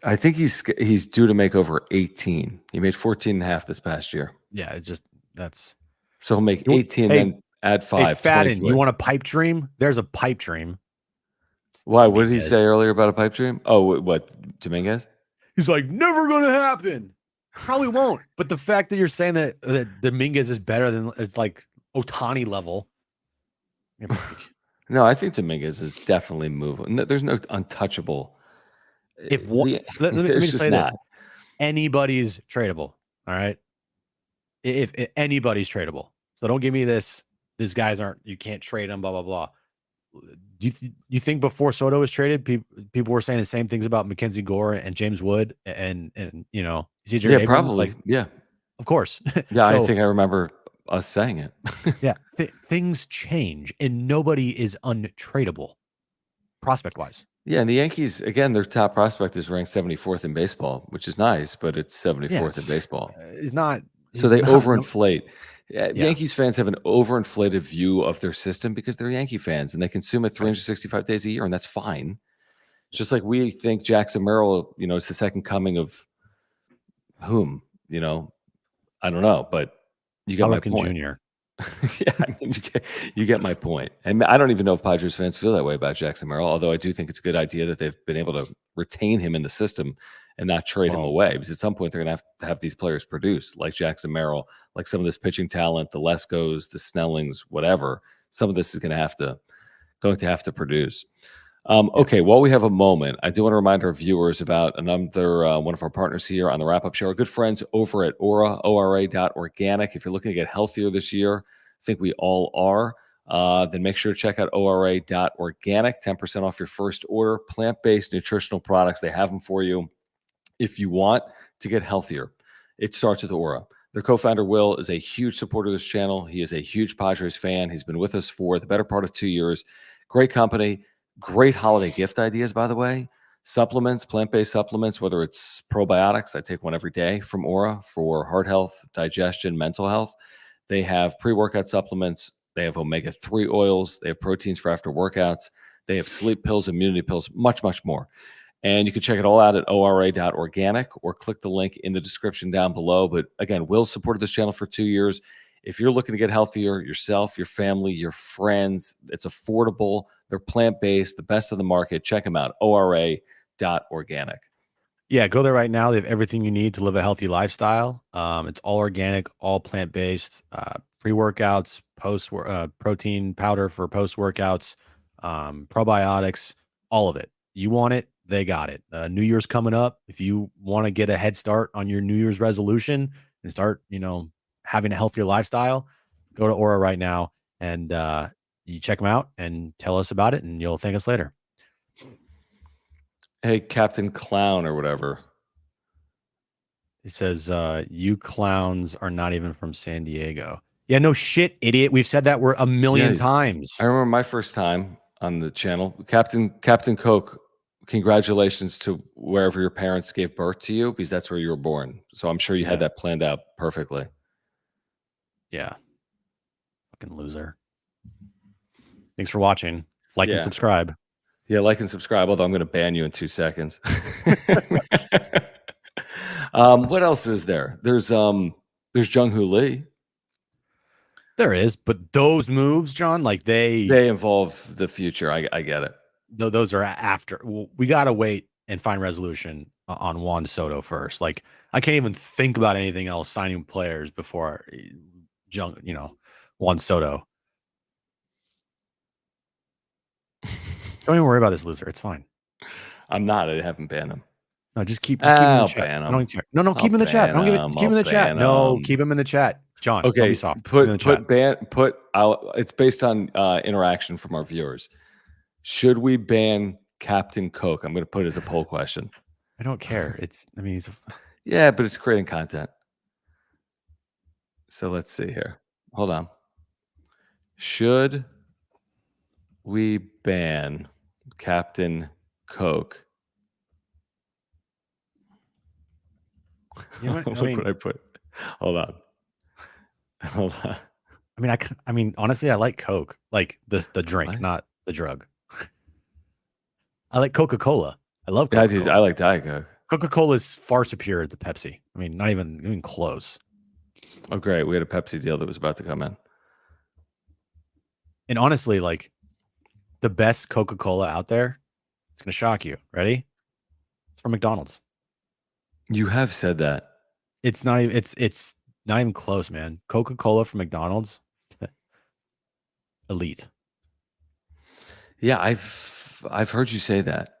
I think he's due to make over 18. He made 14 and a half this past year. Yeah, it just that's So he'll make you want- 18 hey, then add hey, 5, Fadden, 23. you want a pipe dream? There's a pipe dream. It's Why? What did he Dominguez. say earlier about a pipe dream? Oh, what? Dominguez? He's like, never gonna happen. Probably won't. But the fact that you're saying that Dominguez is better than it's like Otani level. No, I think Dominguez is definitely moving. There's no untouchable. If one, let me There's just just say this: not. anybody's tradable. All right, if anybody's tradable, so don't give me this. These guys aren't. You can't trade them. Blah blah blah. Do you think before Soto was traded, people were saying the same things about Mackenzie Gore and James Wood and CJ Yeah, Abrams? probably. Like, Yeah. of course. Yeah, I So think I remember us saying it. yeah, things change, and nobody is untradeable, prospect wise. Yeah, and the Yankees, again, their top prospect is ranked 74th in baseball, which is nice, but it's 74th in baseball. He's not. So they not, overinflate. Yeah. Yankees fans have an overinflated view of their system because they're Yankee fans and they consume it 365 days a year, and that's fine. It's just like we think Jackson Merrill, is the second coming of whom, I don't know, but you get my Hurricane point. Jr. Yeah, I mean, you get my point. And I don't even know if Padres fans feel that way about Jackson Merrill, although I do think it's a good idea that they've been able to retain him in the system and not trade him away. Because at some point they're going to have these players produce, like Jackson Merrill, like some of this pitching talent, the Leskos, the Snellings, whatever. Some of this is going to have to produce. Okay, while we have a moment, I do want to remind our viewers about another one of our partners here on the wrap-up show, our good friends over at ora.organic. If you're looking to get healthier this year, I think we all are, then make sure to check out ora.organic, 10% off your first order, plant-based nutritional products. They have them for you if you want to get healthier. It starts with Aura. Their co-founder, Will, is a huge supporter of this channel. He is a huge Padres fan. He's been with us for the better part of 2 years. Great company. Great holiday gift ideas, by the way. Supplements, plant-based supplements, whether it's probiotics. I take one every day from Aura for heart health, digestion, mental health. They have pre-workout supplements. They have omega-3 oils. They have proteins for after workouts. They have sleep pills, immunity pills, much, much more. And you can check it all out at ora.organic or click the link in the description down below. But again, Will supported this channel for 2 years. If you're looking to get healthier yourself, your family, your friends, it's affordable. They're plant-based, the best of the market. Check them out, ora.organic. Yeah, go there right now. They have everything you need to live a healthy lifestyle. It's all organic, all plant-based, pre-workouts, protein powder for post-workouts, probiotics, all of it. You want it, they got it. New Year's coming up. If you want to get a head start on your New Year's resolution and start, having a healthier lifestyle, go to Aura right now and you check them out and tell us about it, and you'll thank us later. Hey, Captain Clown or whatever. He says, you clowns are not even from San Diego. Yeah, no shit, idiot. We've said that a million times. I remember my first time on the channel. Captain Coke, congratulations to wherever your parents gave birth to you, because that's where you were born. So I'm sure you had that planned out perfectly. Yeah. Fucking loser. Thanks for watching. Like and subscribe. Yeah, like and subscribe, although I'm going to ban you in 2 seconds. What else is there? There's Jung-Hoo Lee. There is, but those moves, John, like They involve the future. I get it. Those are after. We got to wait and find resolution on Juan Soto first. Like, I can't even think about anything else signing players before Juan Soto. Don't even worry about this loser. It's fine. I'm not. I haven't banned him. No, just keep him in the chat. Ban him. I don't care. No, keep him in the chat. Don't give it. Keep him in the chat. No, keep him in the chat. John, okay, don't be soft. It's based on interaction from our viewers. Should we ban Captain Coke? I'm going to put it as a poll question. I don't care. Yeah, but it's creating content. So let's see here. Hold on. Should we ban Captain Coke? You know what? Look what I put. Hold on. I mean, honestly, I like Coke, like the drink, not the drug. I like Coca-Cola. I love Coca-Cola. I like Diet Coke. Coca-Cola is far superior to Pepsi. I mean, not even close. Oh, great. We had a Pepsi deal that was about to come in. And honestly, like, the best Coca-Cola out there, it's going to shock you. Ready? It's from McDonald's. You have said that. It's not even close, man. Coca-Cola from McDonald's, elite. Yeah, I've heard you say that.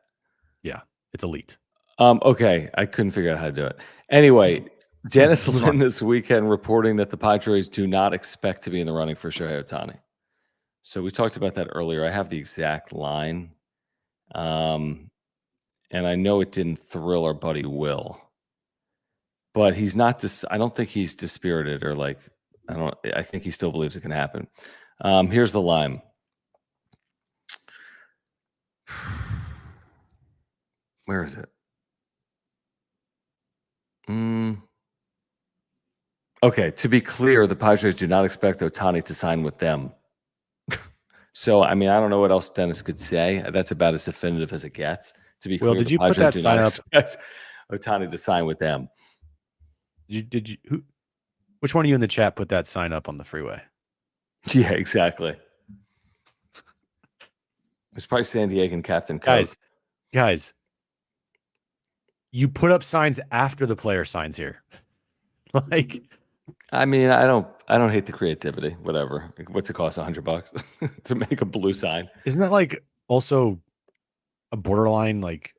Yeah, it's elite. Okay, I couldn't figure out how to do it. Anyway, Dennis Lin this weekend reporting that the Padres do not expect to be in the running for Shohei Otani. So we talked about that earlier. I have the exact line, and I know it didn't thrill our buddy Will, but he's not this. I don't think he's dispirited or like I think he still believes it can happen. Here's the line. Where is it? Okay, to be clear, the Padres do not expect Otani to sign with them. So, I mean, I don't know what else Dennis could say. That's about as definitive as it gets. To be clear, did you put that sign up? Otani to sign with them. Which one of you in the chat put that sign up on the freeway? Yeah, exactly. It's probably San Diego Captain Coke. Guys, you put up signs after the player signs here. Like, I mean, I don't hate the creativity. Whatever. What's it cost? $100 to make a blue sign? Isn't that like also a borderline like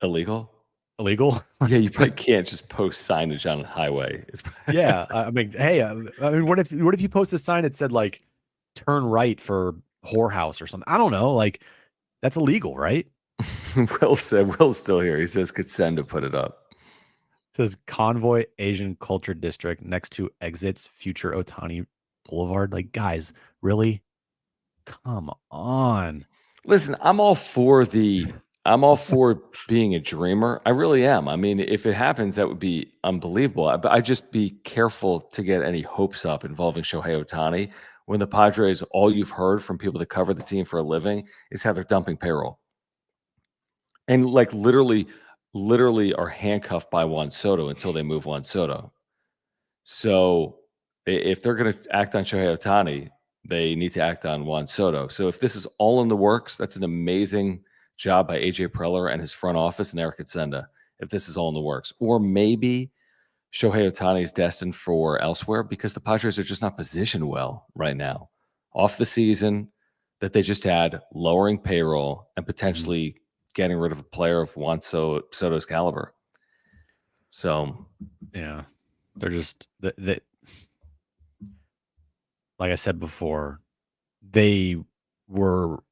illegal? Yeah, you probably can't just post signage on a highway. Yeah, I mean, hey, I mean, what if you post a sign that said like turn right for whorehouse or something? I don't know. Like, that's illegal, right? Will's still here. He says could send to put it up. It says Convoy Asian Culture District next to exits future Otani Boulevard. Like, guys, really? Come on. Listen, I'm all for being a dreamer. I really am. I mean, if it happens, that would be unbelievable. But I just be careful to get any hopes up involving Shohei Otani when the Padres, all you've heard from people that cover the team for a living is how they're dumping payroll. And like literally are handcuffed by Juan Soto until they move Juan Soto. So if they're going to act on Shohei Otani, they need to act on Juan Soto. So if this is all in the works, that's an amazing job by AJ Preller and his front office and Eric Katsenda, if this is all in the works. Or maybe Shohei Otani is destined for elsewhere because the Padres are just not positioned well right now. Off the season that they just had, lowering payroll and potentially getting rid of a player of Juan Soto's caliber. So, yeah, they're just like I said before, they were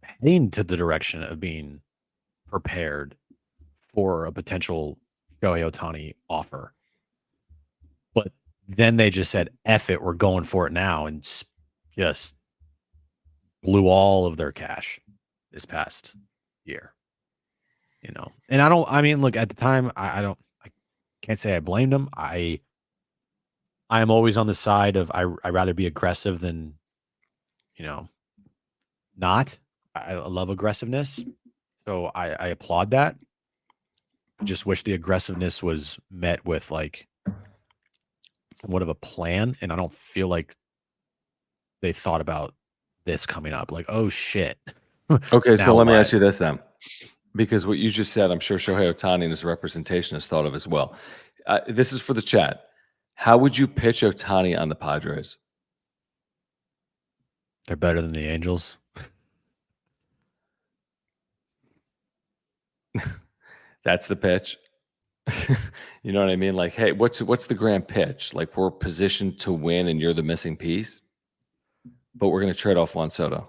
heading to the direction of being prepared for a potential Shohei Otani offer. But then they just said, F it, we're going for it now, and just blew all of their cash this past year. And I mean, look, at the time, I can't say I blamed them. I am always on the side of I'd rather be aggressive than, not. I love aggressiveness. So I applaud that. I just wish the aggressiveness was met with like somewhat of a plan. And I don't feel like they thought about this coming up. Like, oh shit. Okay, so Now let me what? ask you this then, because what you just said, I'm sure Shohei Otani and his representation has thought of as well. This is for the chat. How would you pitch Otani on the Padres? They're better than the Angels. That's the pitch. You know what I mean? Like, hey, what's the grand pitch? Like, we're positioned to win and you're the missing piece, but we're going to trade off Juan Soto.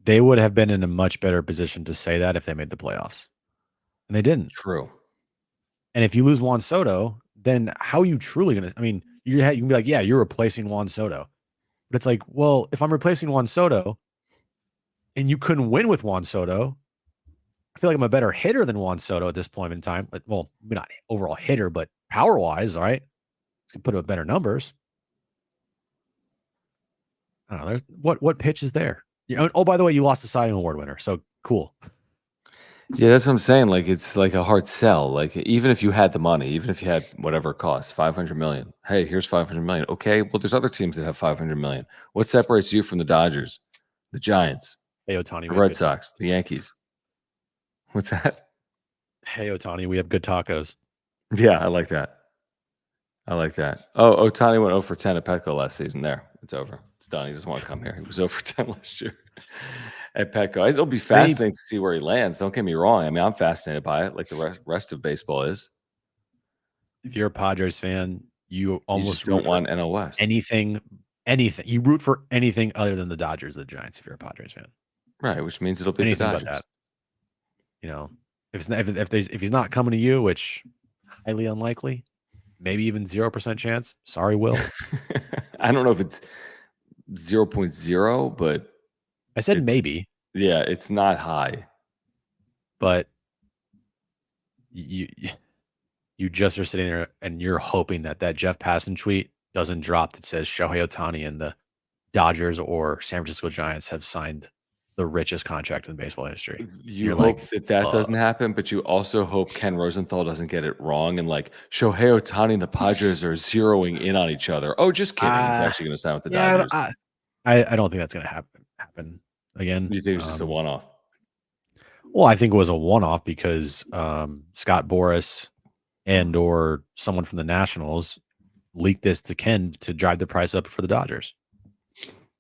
They would have been in a much better position to say that if they made the playoffs. And they didn't. True. And if you lose Juan Soto, then how are you truly going to? I mean, you can be like, yeah, you're replacing Juan Soto. But it's like, well, if I'm replacing Juan Soto and you couldn't win with Juan Soto, I feel like I'm a better hitter than Juan Soto at this point in time. But, well, maybe not overall hitter, but power-wise, all right? Can put up better numbers. I don't know. There's what pitch is there? Oh, by the way, you lost the Cy Young Award winner. So cool. Yeah, that's what I'm saying. Like, it's like a hard sell. Like, even if you had the money, even if you had whatever it costs, $500 million. Hey, here's $500 million. Okay, well, there's other teams that have $500 million. What separates you from the Dodgers, the Giants, Hey, Otani, the Red Sox, the Yankees? What's that? Hey, Otani, we have good tacos. Yeah, I like that. I like that. Oh, Otani went 0 for 10 at Petco last season. There, it's over. It's done. He doesn't want to come here. He was 0 for 10 last year at Petco. It'll be fascinating to see where he lands. Don't get me wrong. I mean, I'm fascinated by it, like the rest of baseball is. If you're a Padres fan, you almost don't want NL West. Anything. You root for anything other than the Dodgers, the Giants. If you're a Padres fan, right? Which means it'll be anything the Dodgers. but that. If he's not coming to you, which highly unlikely, maybe even 0% chance. Sorry, Will. I don't know if it's 0.0, but I said maybe. Yeah, it's not high. But you just are sitting there and you're hoping that Jeff Passan tweet doesn't drop that says Shohei Otani and the Dodgers or San Francisco Giants have signed the richest contract in baseball history. You hope that doesn't happen, but you also hope Ken Rosenthal doesn't get it wrong and like Shohei Otani and the Padres are zeroing in on each other. Oh, just kidding. He's actually going to sign with the Dodgers. I don't think that's going to happen again. You think it was just a one-off? Well, I think it was a one-off because Scott Boras and or someone from the Nationals leaked this to Ken to drive the price up for the Dodgers.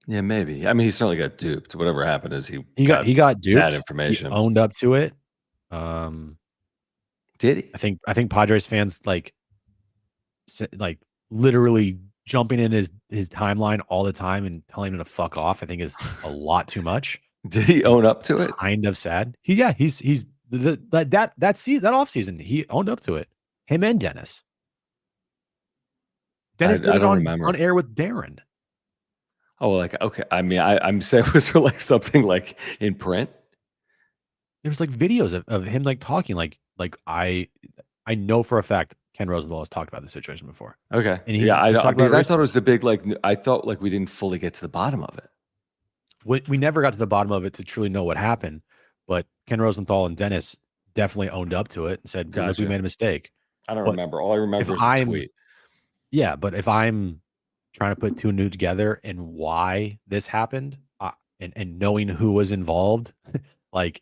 Yeah, maybe. I mean, he certainly got duped. Whatever happened is he got duped. Bad information. He owned up to it. Did he? I think Padres fans like literally jumping in his timeline all the time and telling him to fuck off. I think is a lot too much. Did he own up to it? Kind of sad. He's that off season he owned up to it. Him and Dennis. Dennis did it on air with Darren. Oh, like, okay. I mean, I'm saying, was there like something like in print? There was like videos of him like talking like I know for a fact Ken Rosenthal has talked about this situation before. Okay. And I thought it was the big, like, I thought like we didn't fully get to the bottom of it. We never got to the bottom of it to truly know what happened, but Ken Rosenthal and Dennis definitely owned up to it and said, look, we made a mistake. I don't remember. All I remember is the tweet. Yeah, but if I'm trying to put two and two together and why this happened and knowing who was involved, like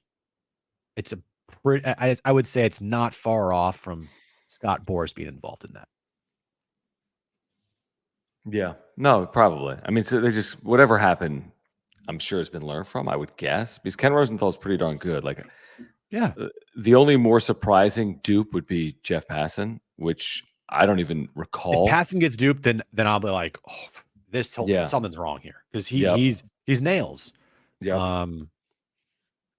it's a pretty, I would say it's not far off from Scott Boras being involved in that. Yeah, no, probably. I mean, so they just, whatever happened, I'm sure it's been learned from, I would guess, because Ken Rosenthal is pretty darn good. Like, yeah, the only more surprising dupe would be Jeff Passan, which I don't even recall. If Passan gets duped, then I'll be like, oh, something's wrong here because he's nails. Yeah.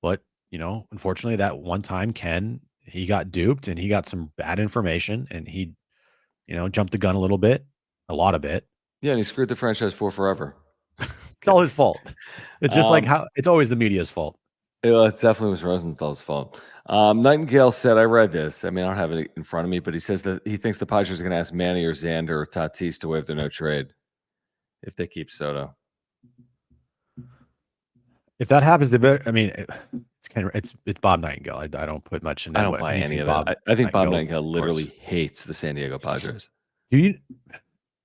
But unfortunately, that one time Ken he got duped and he got some bad information and he, jumped the gun a lot of bit. Yeah, and he screwed the franchise for forever. It's all his fault. It's just like Um, how it's always the media's fault. it definitely was Rosenthal's fault. Nightingale said, I read this. I mean, I don't have it in front of me, but he says that he thinks the Padres are going to ask Manny or Xander or Tatis to waive their no trade if they keep Soto. If that happens, they better. I mean, it's Bob Nightingale. I don't put much in that. I don't buy any of it. I think Bob Nightingale literally hates the San Diego Padres. Do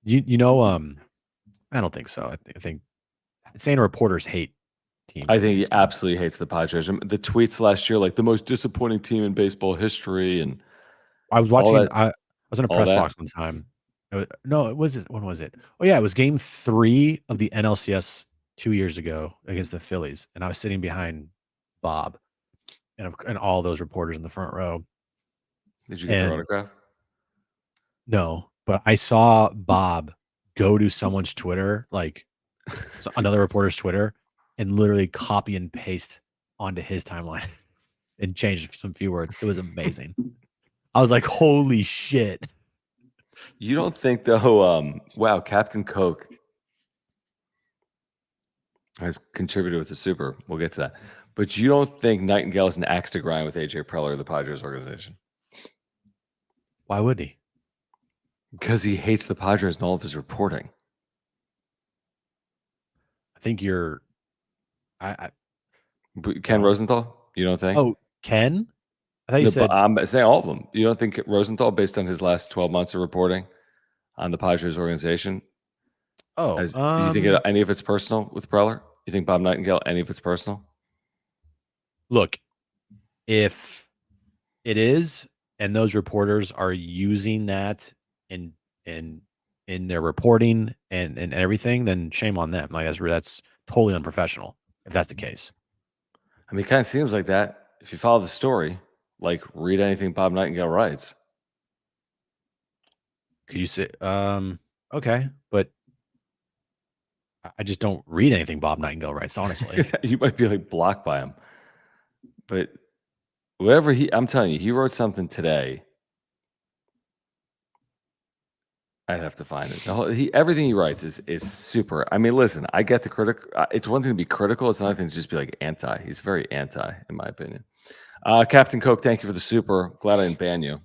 you know? I don't think so. I think saying reporters hate teams. I think he absolutely hates the Padres. The tweets last year, like the most disappointing team in baseball history, and I was watching. I was in a press box one time. When was it? Oh yeah, it was Game 3 of the NLCS 2 years ago against the Phillies, and I was sitting behind Bob and all those reporters in the front row. Did you get their autograph? No, but I saw Bob go to someone's Twitter, like another reporter's Twitter, and literally copy and paste onto his timeline and change some few words. It was amazing. I was like, holy shit. You don't think though, wow, Captain Coke has contributed with the super. We'll get to that. But you don't think Nightingale is an axe to grind with AJ Preller, the Padres organization? Why would he? Because he hates the Padres and all of his reporting. I think you're Ken Rosenthal, you don't think? Oh, Ken? I thought you said I'm saying all of them. You don't think Rosenthal, based on his last 12 months of reporting on the Padres organization? Oh, do you think any of it's personal with Preller? You think Bob Nightingale, any of it's personal? Look, if it is, and those reporters are using that in their reporting and everything, then shame on them. Like that's totally unprofessional if that's the case. I mean, it kind of seems like that. If you follow the story, like read anything Bob Nightingale writes. Could you say, okay, but I just don't read anything Bob Nightingale writes, honestly. You might be like blocked by him. But whatever I'm telling you, he wrote something today. I'd have to find it. Everything he writes is super. I mean, listen, I get the critic. It's one thing to be critical. It's another thing to just be like anti. He's very anti, in my opinion. Captain Coke, thank you for the super. Glad I didn't ban you.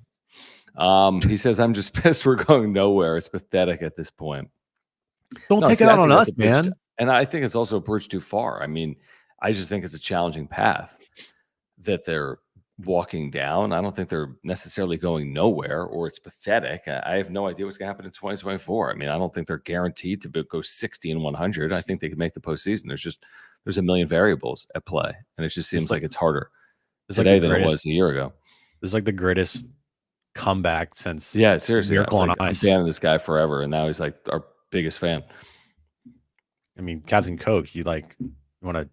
He says, I'm just pissed we're going nowhere. It's pathetic at this point. Don't take it out on us, man. And I think it's also a bridge too far. I mean, I just think it's a challenging path that they're walking down. I don't think they're necessarily going nowhere, or it's pathetic. I have no idea what's going to happen in 2024. I mean, I don't think they're guaranteed to go 60 and 100. I think they could make the postseason. There's a million variables at play, and it just seems like it's harder today than it was a year ago. It's like the greatest comeback since seriously. Miracle on Ice. I'm banning this guy forever, and now he's like our biggest fan. I mean, Captain Coke, you want to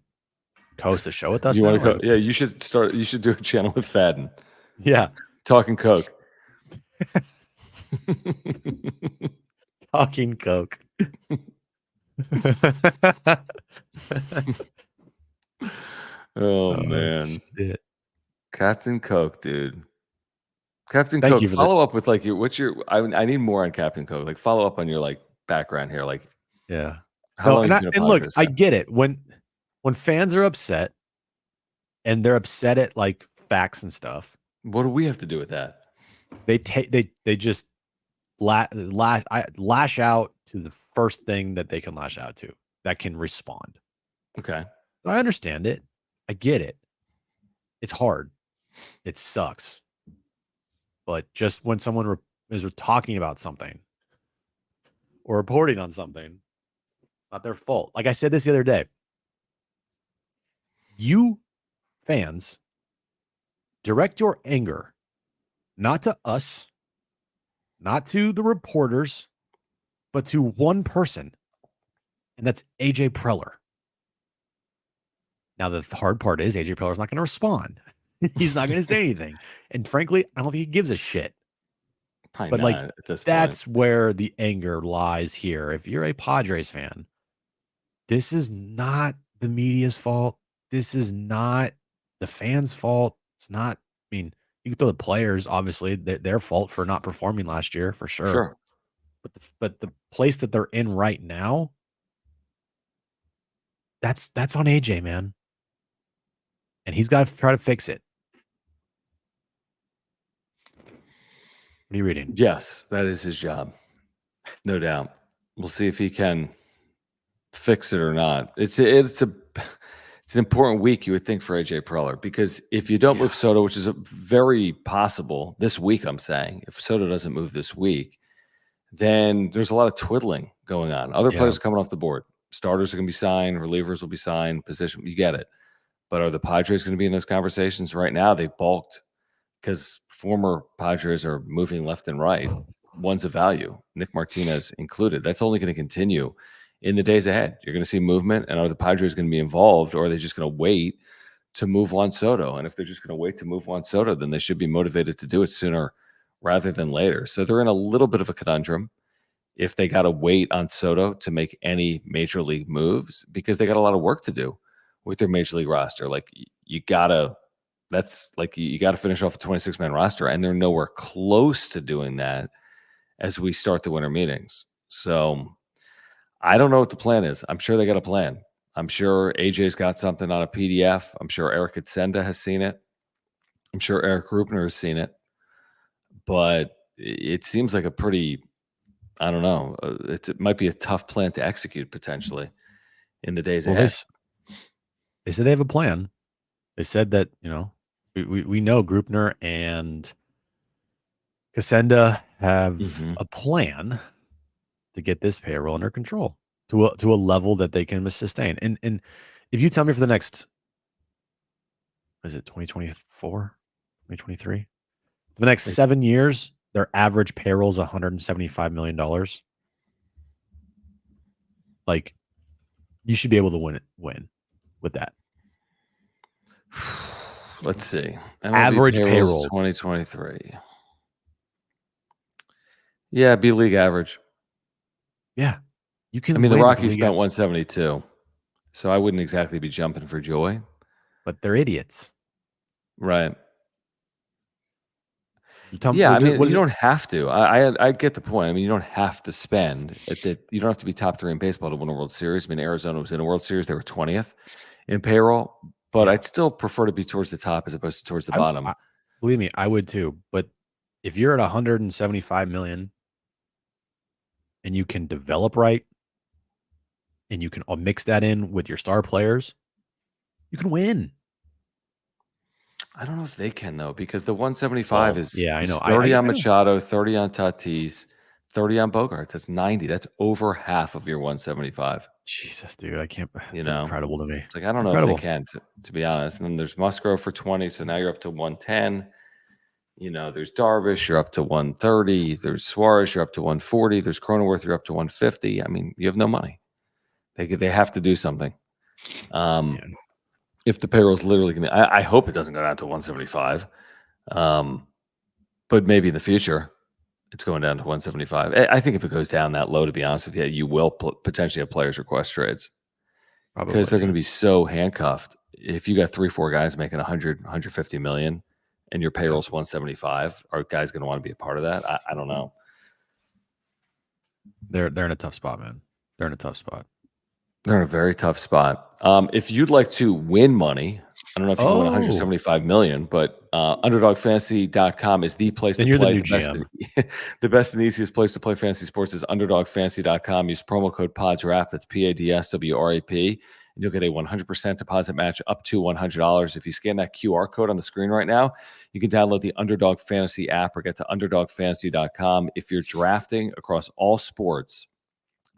host a show with us? You want to? Yeah, you should start. You should do a channel with Fadden. Yeah, Talking Coke. Talking Coke. Oh man, shit. Captain Coke, dude. Captain Coke. Follow up with what's your? I need more on Captain Coke. Like follow up on your long background here. Yeah. How long? And look, I get it when fans are upset and they're upset at facts and stuff. What do we have to do with that? They just lash out to the first thing that they can lash out to that can respond. Okay. I understand it. I get it. It's hard. It sucks. But just when someone is talking about something or reporting on something, not their fault. Like I said this the other day, you fans direct your anger not to us, not to the reporters, but to one person, and that's AJ Preller. Now, the hard part is AJ Preller's not going to respond. He's not going to say anything. And frankly, I don't think he gives a shit. Probably but at this that's point. Where the anger lies here. If you're a Padres fan, this is not the media's fault. This is not the fans' fault. It's not, I mean, you can throw the players, obviously, their fault for not performing last year, for sure. Sure. But the place that they're in right now, That's on AJ, man. And he's got to try to fix it. What are you reading? Yes, that is his job. No doubt. We'll see if he can fix it or not. It's an important week, you would think, for AJ Preller, because if you don't move Soto, which is very possible this week, I'm saying, if Soto doesn't move this week, then there's a lot of twiddling going on. Other players are coming off the board. Starters are going to be signed. Relievers will be signed. Position, you get it. But are the Padres going to be in those conversations? Right now, they've balked because former Padres are moving left and right. One's a value, Nick Martinez included. That's only going to continue in the days ahead. You're going to see movement, and are the Padres going to be involved, or are they just going to wait to move Juan Soto? And if they're just going to wait to move Juan Soto, then they should be motivated to do it sooner rather than later. So they're in a little bit of a conundrum if they got to wait on Soto to make any major league moves, because they got a lot of work to do with their major league roster. Like you got to finish off a 26-man roster, and they're nowhere close to doing that as we start the winter meetings. So I don't know what the plan is. I'm sure they got a plan. I'm sure AJ's got something on a PDF. I'm sure Eric Atsenda has seen it. I'm sure Eric Rupner has seen it. But it seems like a pretty, I don't know, it might be a tough plan to execute potentially in the days ahead. They said they have a plan. They said that, we know Grupner and Cassenda have a plan to get this payroll under control to a level that they can sustain. And if you tell me for the next, what is it, 2024, 2023? For the next 7 years, their average payroll is $175 million. Like, you should be able to win with that. Let's see. MLB average payroll 2023. Yeah, be league average. Yeah. You can. I mean, the Rockies spent 172, so I wouldn't exactly be jumping for joy. But they're idiots. Right. You don't have to. I get the point. I mean, you don't have to spend. You don't have to be top 3 in baseball to win a World Series. I mean, Arizona was in a World Series. They were 20th in payroll. But I'd still prefer to be towards the top as opposed to towards the bottom. Believe me, I would too. But if you're at 175 million and you can develop right and you can mix that in with your star players, you can win. I don't know if they can, though, because the 175 is 30 on Machado, 30 on Tatis, 30 on Bogarts. That's 90. That's over half of your 175. Jesus, dude, I can't. It's incredible to me. It's like, I don't know if they can, to be honest. And then there's Musgrove for 20, so now you're up to 110. There's Darvish, you're up to 130. There's Suarez, you're up to 140. There's Cronenworth, you're up to 150. I mean, you have no money. They have to do something. If the payroll's literally going to, I hope it doesn't go down to 175. But maybe in the future, it's going down to 175. I think if it goes down that low, to be honest with you, you will potentially have players request trades. Probably, because they're going to be so handcuffed. If you got 3-4 guys making 100, 150 million and your payroll's 175, are guys going to want to be a part of that? I don't know. They're in a tough spot, man. They're in a tough spot. They're in a very tough spot. If you'd like to win money, I don't know if you win 175 million, but UnderdogFantasy.com is the place to play. The best and easiest place to play fantasy sports is UnderdogFantasy.com. Use promo code PODSWRAP. That's PADSWRAP. And you'll get a 100% deposit match up to $100. If you scan that QR code on the screen right now, you can download the Underdog Fantasy app or get to UnderdogFantasy.com. If you're drafting across all sports,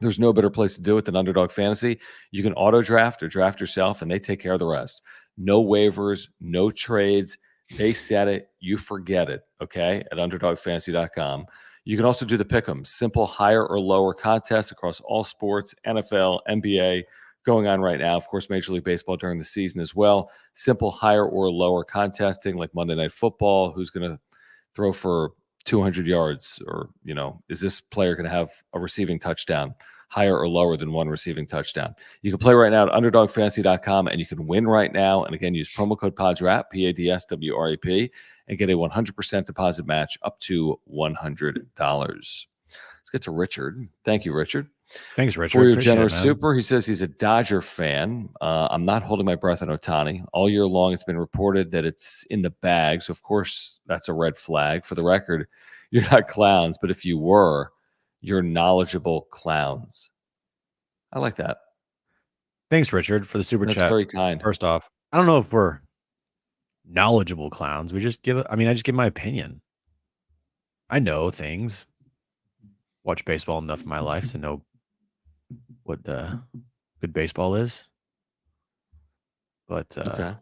there's no better place to do it than Underdog Fantasy. You can auto draft or draft yourself, and they take care of the rest. No waivers, no trades. They set it. You forget it, okay, at UnderdogFantasy.com. You can also do the pick'ems, simple higher or lower contests across all sports, NFL, NBA, going on right now. Of course, Major League Baseball during the season as well. Simple higher or lower contesting like Monday Night Football. Who's going to throw for 200 yards, or is this player going to have a receiving touchdown higher or lower than one receiving touchdown? You can play right now at UnderdogFantasy.com, and you can win right now. And again, use promo code PODSWRAP, PADSWRAP, and get a 100% deposit match up to $100. Let's get to Richard. Thank you, Richard. Thanks, Richard. For your Appreciate generous it, man. super, he says he's a Dodger fan. I'm not holding my breath on Otani. All year long, it's been reported that it's in the bag. So, of course, that's a red flag. For the record, you're not clowns, but if you were, you're knowledgeable clowns. I like that. Thanks, Richard, for the super That's chat. very kind. First off, I don't know if we're knowledgeable clowns. We just I just give my opinion. I know things. Watch baseball enough in my life to know what good baseball is. But Okay.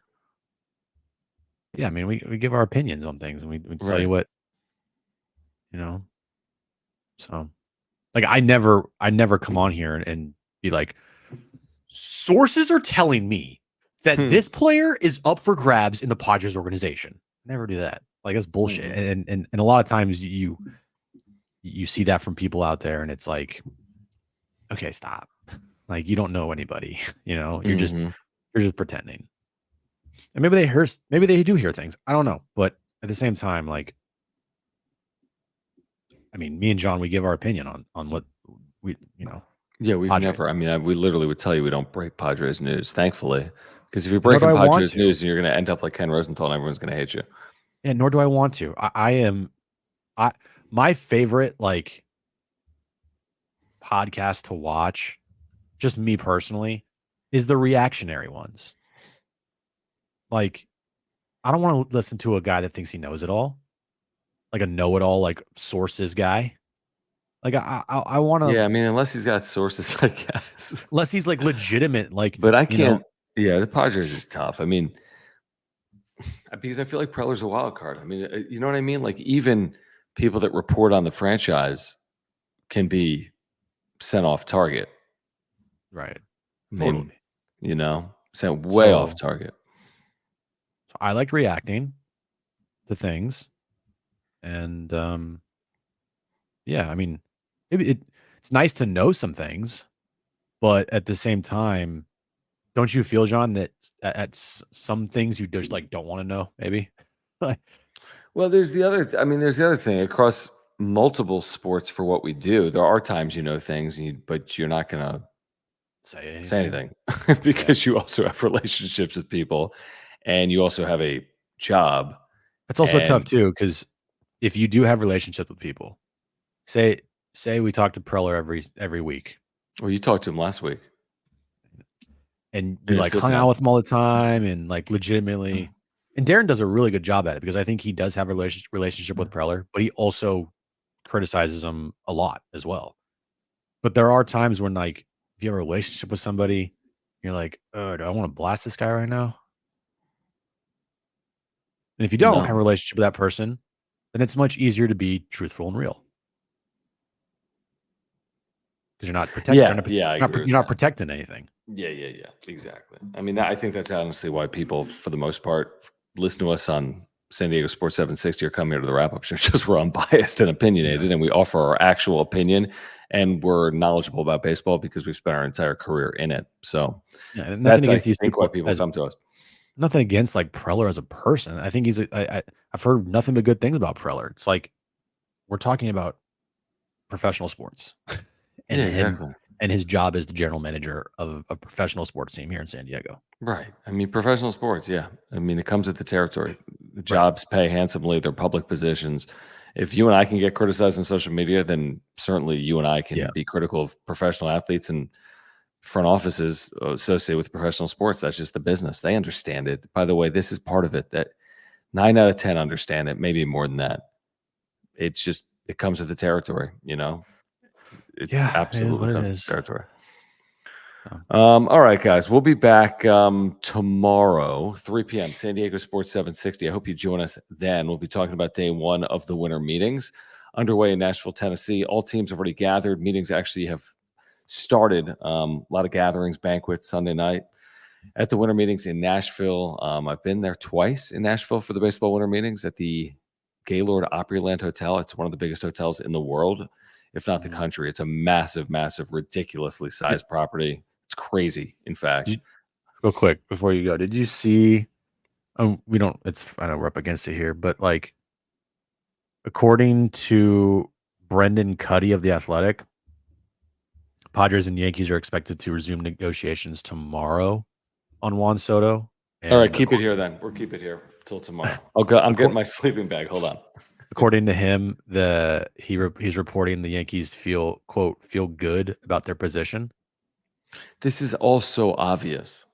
yeah, I mean, we give our opinions on things, and we tell you Right. what, you know. So, like, I never come on here and be like, sources are telling me that this player is up for grabs in the Padres organization. Never do that. Like, that's bullshit. And a lot of times you see that from people out there, and it's like, okay, stop. Like, you don't know anybody. You know, you're just pretending. And maybe they do hear things. I don't know, but at the same time, like, I mean, me and John, we give our opinion on what we, Yeah, we've Padres. never. I mean, we literally would tell you we don't break Padres news, thankfully, because if you're Nor do breaking I want Padres to. news, you're going to end up like Ken Rosenthal, and everyone's going to hate you. Yeah, nor do I want to. My favorite, like, podcast to watch, just me personally, is the reactionary ones. Like, I don't want to listen to a guy that thinks he knows it all, like a know-it-all, like, sources guy. Like, I want to. Yeah, I mean, unless he's got sources, I guess. Unless he's like legitimate, like, But I you know. can't. Yeah, the Padres is tough. I mean, because I feel like Preller's a wild card. I mean, you know what I mean? Like, even people that report on the franchise can be sent off target. Right. I mean, Totally. you know, sent way off target. So I like reacting to things, and yeah, I mean, it's nice to know some things, but at the same time, don't you feel, John, that at some things you just like don't want to know? Maybe. Well, there's the other. I mean, there's the other thing across multiple sports for what we do. There are times you know things, but you're not gonna say anything because you also have relationships with people, and you also have a job. It's also tough too, because if you do have relationships with people, say we talk to Preller every week. Well, you talked to him last week, and you like hung out with him all the time, and like legitimately. And Darren does a really good job at it, because I think he does have a relationship with Preller, but he also criticizes him a lot as well. But there are times when, like, if you have a relationship with somebody, you're like, oh, do I want to blast this guy right now? And if you don't have a relationship with that person, then it's much easier to be truthful and real, because you're not protecting. You're not protecting anything. Yeah, exactly. I mean, I think that's honestly why people, for the most part, listen to us on San Diego Sports 760 or come here to the wrap-up show. Just we're unbiased and opinionated, and we offer our actual opinion, and we're knowledgeable about baseball because we've spent our entire career in it. So yeah, nothing against these people. Why people come to us. Nothing against, like, Preller as a person. I think he's. I've heard nothing but good things about Preller. It's like we're talking about professional sports, and exactly. And his job is the general manager of a professional sports team here in San Diego. Right. I mean, professional sports. Yeah. I mean, it comes with the territory. The jobs pay handsomely. They're public positions. If you and I can get criticized on social media, then certainly you and I can be critical of professional athletes and front offices associated with professional sports. That's just the business. They understand it. By the way, this is part of it that 9 out of 10 understand it, maybe more than that. It's just, it comes with the territory, you know? It absolutely comes with the territory. All right, guys, we'll be back tomorrow, 3 p.m., San Diego Sports 760. I hope you join us then. We'll be talking about day one of the winter meetings underway in Nashville, Tennessee. All teams have already gathered. Meetings actually have started. A lot of gatherings, banquets Sunday night at the winter meetings in Nashville. I've been there twice in Nashville for the baseball winter meetings at the Gaylord Opryland Hotel. It's one of the biggest hotels in the world, if not the country. It's a massive, massive, ridiculously sized property. It's crazy, in fact. Real quick before you go, did you see? We don't. I know we're up against it here, but, like, according to Brendan Cuddy of The Athletic, Padres and Yankees are expected to resume negotiations tomorrow on Juan Soto. All right, And keep it here then. We'll keep it here till tomorrow. I'm getting my sleeping bag. Hold on. according to him, he's reporting the Yankees feel good about their position. This is all so obvious.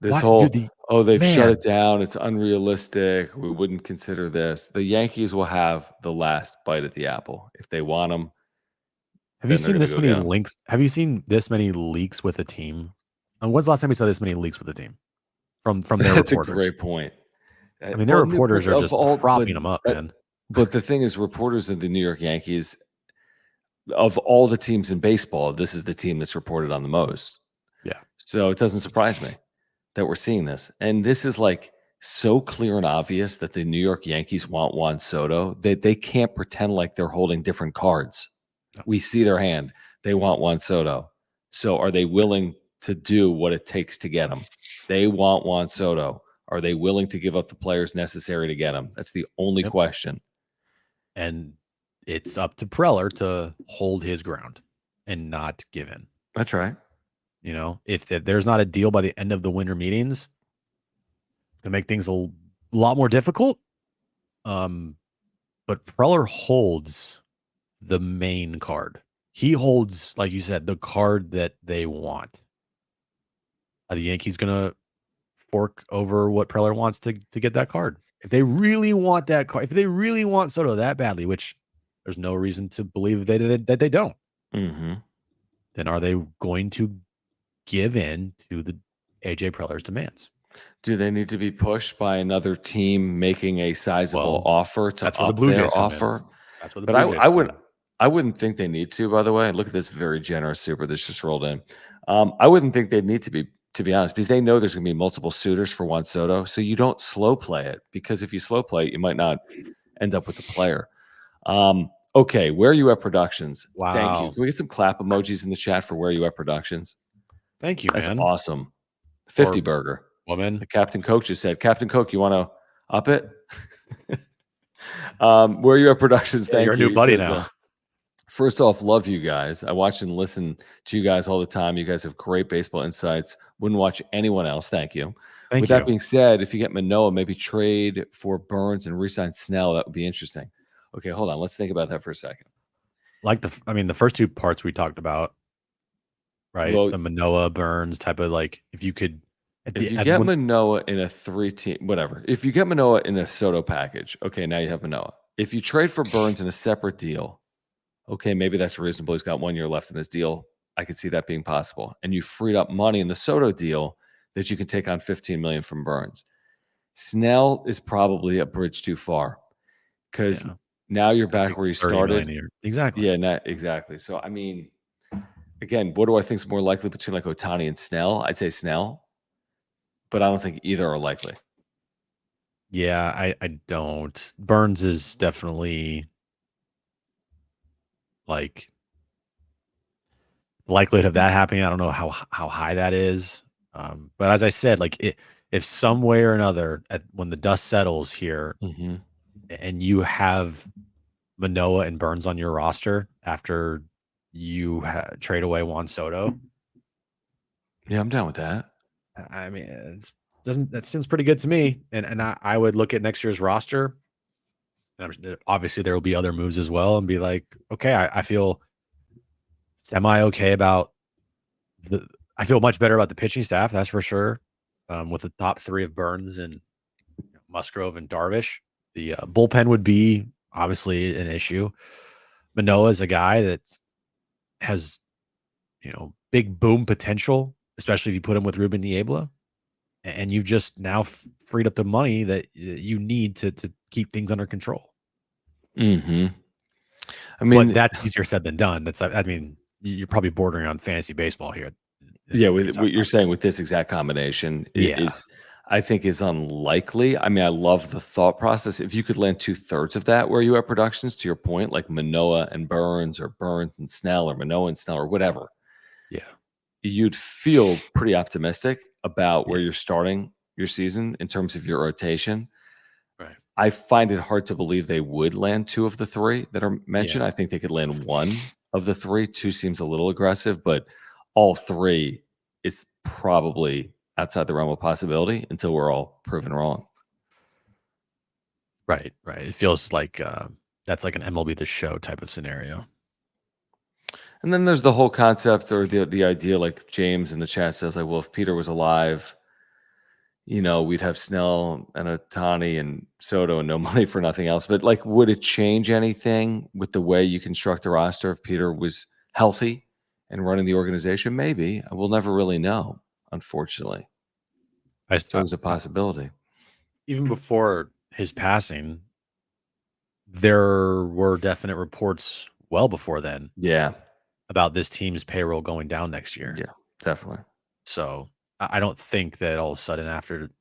This Why, whole dude? they've shut Man. it down. It's unrealistic. We wouldn't consider this. The Yankees will have the last bite at the apple if they want them. Have you then they're seen gonna this go many get 'em. links? Have you seen this many leaks with a team? And when's the last time you saw this many leaks with a team from their That's a reporters? great point. I mean, their reporters are just propping them up, but man. but the thing is, reporters of the New York Yankees, of all the teams in baseball, this is the team that's reported on the most. Yeah. So it doesn't surprise me that we're seeing this. And this is like so clear and obvious that the New York Yankees want Juan Soto. They can't pretend like they're holding different cards. No. We see their hand. They want Juan Soto. So are they willing to do what it takes to get him? They want Juan Soto. Are they willing to give up the players necessary to get him? That's the only question. And it's up to Preller to hold his ground and not give in. That's right. You know, if there's not a deal by the end of the winter meetings, to make things a lot more difficult. But Preller holds the main card. He holds, like you said, the card that they want. Are the Yankees going to fork over what Preller wants to get that card? If they really want that card, if they really want Soto that badly, which there's no reason to believe that they don't, then are they going to give in to the AJ Preller's demands? Do they need to be pushed by another team making a sizable offer to that's where the up Blue Jays their come in. offer? That's where the But Blue Jays I wouldn't think they need to, by the way. Look at this very generous super that's just rolled in. I wouldn't think they'd need to be honest, because they know there's going to be multiple suitors for Juan Soto. So you don't slow play it, because if you slow play it, you might not end up with the player. Okay, Where You At Productions. Wow. Thank you. Can we get some clap emojis in the chat for Where You At Productions? Thank you, That's man. awesome. 50 burger. Woman. The Captain Coke just said, Captain Coke, you want to up it? Where You At Productions, thank you're you. a new buddy Says, now. First off, love you guys. I watch and listen to you guys all the time. You guys have great baseball insights. Wouldn't watch anyone else. Thank you. With that being said, if you get Manoah, maybe trade for Burnes and re-sign Snell. That would be interesting. Okay, hold on. Let's think about that for a second. Like the first two parts we talked about, right? Well, the Manoah Burnes type of, like, if you could. If you get Manoah in a 3-team, whatever. If you get Manoah in a Soto package, okay, now you have Manoah. If you trade for Burnes in a separate deal, okay, maybe that's reasonable. He's got 1 year left in his deal. I could see that being possible. And you freed up money in the Soto deal that you can take on $15 million from Burnes. Snell is probably a bridge too far, because now you're back where you started. Exactly. Yeah, exactly. So, I mean, again, what do I think is more likely between like Otani and Snell? I'd say Snell, but I don't think either are likely. Yeah, I don't. Burnes is definitely, like, the likelihood of that happening, I don't know how high that is. But as I said, like, if some way or another, when the dust settles here, and you have Manoah and Burnes on your roster after you trade away Juan Soto, yeah, I'm down with that. I mean, that seems pretty good to me. And I would look at next year's roster. And obviously, there will be other moves as well, and be like, okay, I feel semi okay about I feel much better about the pitching staff, that's for sure. With the top three of Burnes and Musgrove and Darvish, the bullpen would be obviously an issue. Manoah is a guy that has, big boom potential, especially if you put him with Ruben Niebla, and you've just now freed up the money that you need to keep things under control. I mean, but that's easier said than done. You're probably bordering on fantasy baseball here. Yeah, with what you're saying with this exact combination I think is unlikely. I mean, I love the thought process. If you could land 2/3 of that Where You At Productions, to your point, like Manoah and Burnes, or Burnes and Snell, or Manoah and Snell, or whatever, you'd feel pretty optimistic about where you're starting your season in terms of your rotation. Right. I find it hard to believe they would land 2 of the 3 that are mentioned. Yeah. I think they could land 1 of the 3. 2 seems a little aggressive, but all 3 is probably outside the realm of possibility until we're all proven wrong. Right. It feels like that's like an MLB The Show type of scenario. And then there's the whole concept or the idea, like James in the chat says, like, well, if Peter was alive, we'd have Snell and Otani and Soto and no money for nothing else. But like, would it change anything with the way you construct the roster if Peter was healthy and running the organization? Maybe. We'll never really know, unfortunately. It's always a possibility. Even before his passing, there were definite reports well before then. Yeah. About this team's payroll going down next year. Yeah, definitely. So I don't think that all of a sudden after,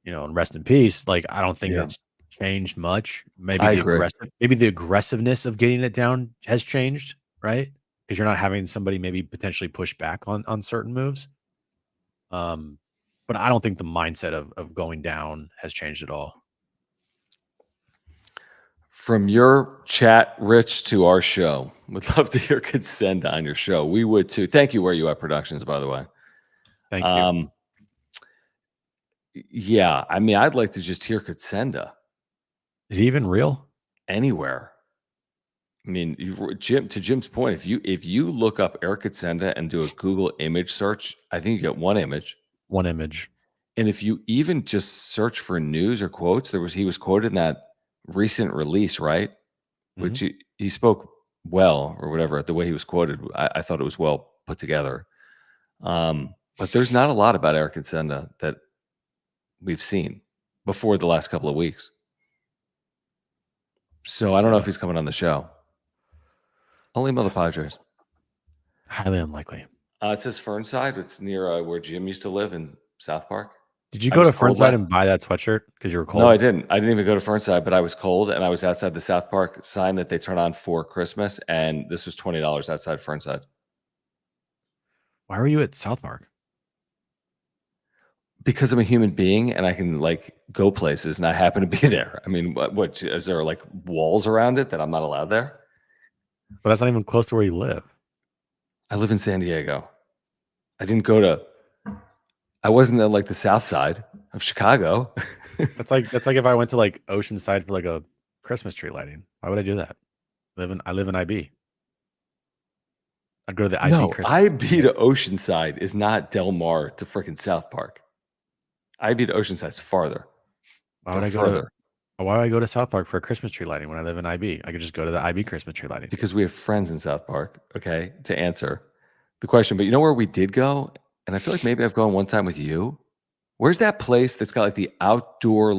and rest in peace, like I don't think it's changed much. Maybe the aggressiveness of getting it down has changed, right? Because you're not having somebody maybe potentially push back on certain moves. But I don't think the mindset of going down has changed at all. From your chat, Rich, to our show, would love to hear Contenda on your show. We would too. Thank you, Where You At Productions, by the way. Thank you. Yeah, I mean, I'd like to just hear Contenda. Is he even real? Anywhere. I mean, to Jim's point, if you look up Eric Contenda and do a Google image search, I think you get one image. One image. And if you even just search for news or quotes, he was quoted in that recent release, right? Which he spoke well or whatever, the way he was quoted. I thought it was well put together. But there's not a lot about Eric Contenda that we've seen before the last couple of weeks. So I don't know if he's coming on the show. Only Mother Padres. Highly unlikely. It says Fernside. It's near where Jim used to live in South Park. Did you go to Fernside and buy that sweatshirt because you were cold? No, I didn't. I didn't even go to Fernside, but I was cold, and I was outside the South Park sign that they turn on for Christmas, and this was $20 outside Fernside. Why were you at South Park? Because I'm a human being, and I can go places, and I happen to be there. I mean, what is there walls around it that I'm not allowed there? But that's not even close to where you live. I live in San Diego. I didn't go to. I wasn't at the South Side of Chicago. That's like if I went to Oceanside for a Christmas tree lighting. Why would I do that? I live in IB. I'd go to the IB. No, Christmas IB to Oceanside is not Del Mar to freaking South Park. IB to Oceanside is farther. Why would I go Why would I go to South Park for a Christmas tree lighting when I live in IB? I could just go to the IB Christmas tree lighting. Because we have friends in South Park, okay, to answer the question. But you know where we did go? And I feel like maybe I've gone one time with you. Where's that place that's got the outdoor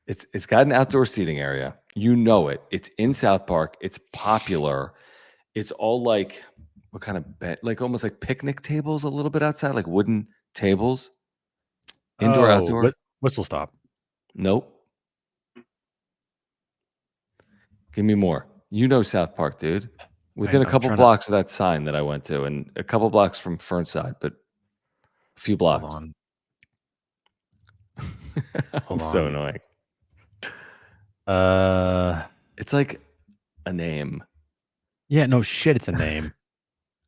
it's got an outdoor seating area. You know it. It's in South Park. It's popular. It's all what kind of bed? Almost like picnic tables a little bit outside, like wooden tables. Indoor, outdoor. Whistle Stop. Nope. Give me more. You know South Park, dude. Within a couple blocks of that sign that I went to, and a couple blocks from Fernside, but a few blocks. Hold on. I'm so annoying. It's like a name. Yeah, no shit, it's a name.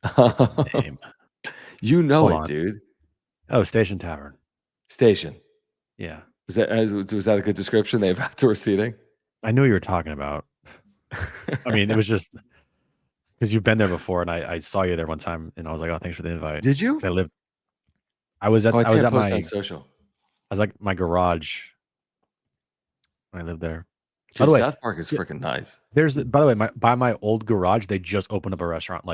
It's a name. You know it, dude. Oh, Station Tavern. Station. Yeah. Was that a good description? They have outdoor seating? I knew what you were talking about. I mean, it was just because you've been there before, and I saw you there one time, and I was like, "Oh, thanks for the invite." Did you? I was at my social. I was like my garage when I lived there. Dude, by the way, South Park is freaking nice. By the way, by my old garage, they just opened up a restaurant,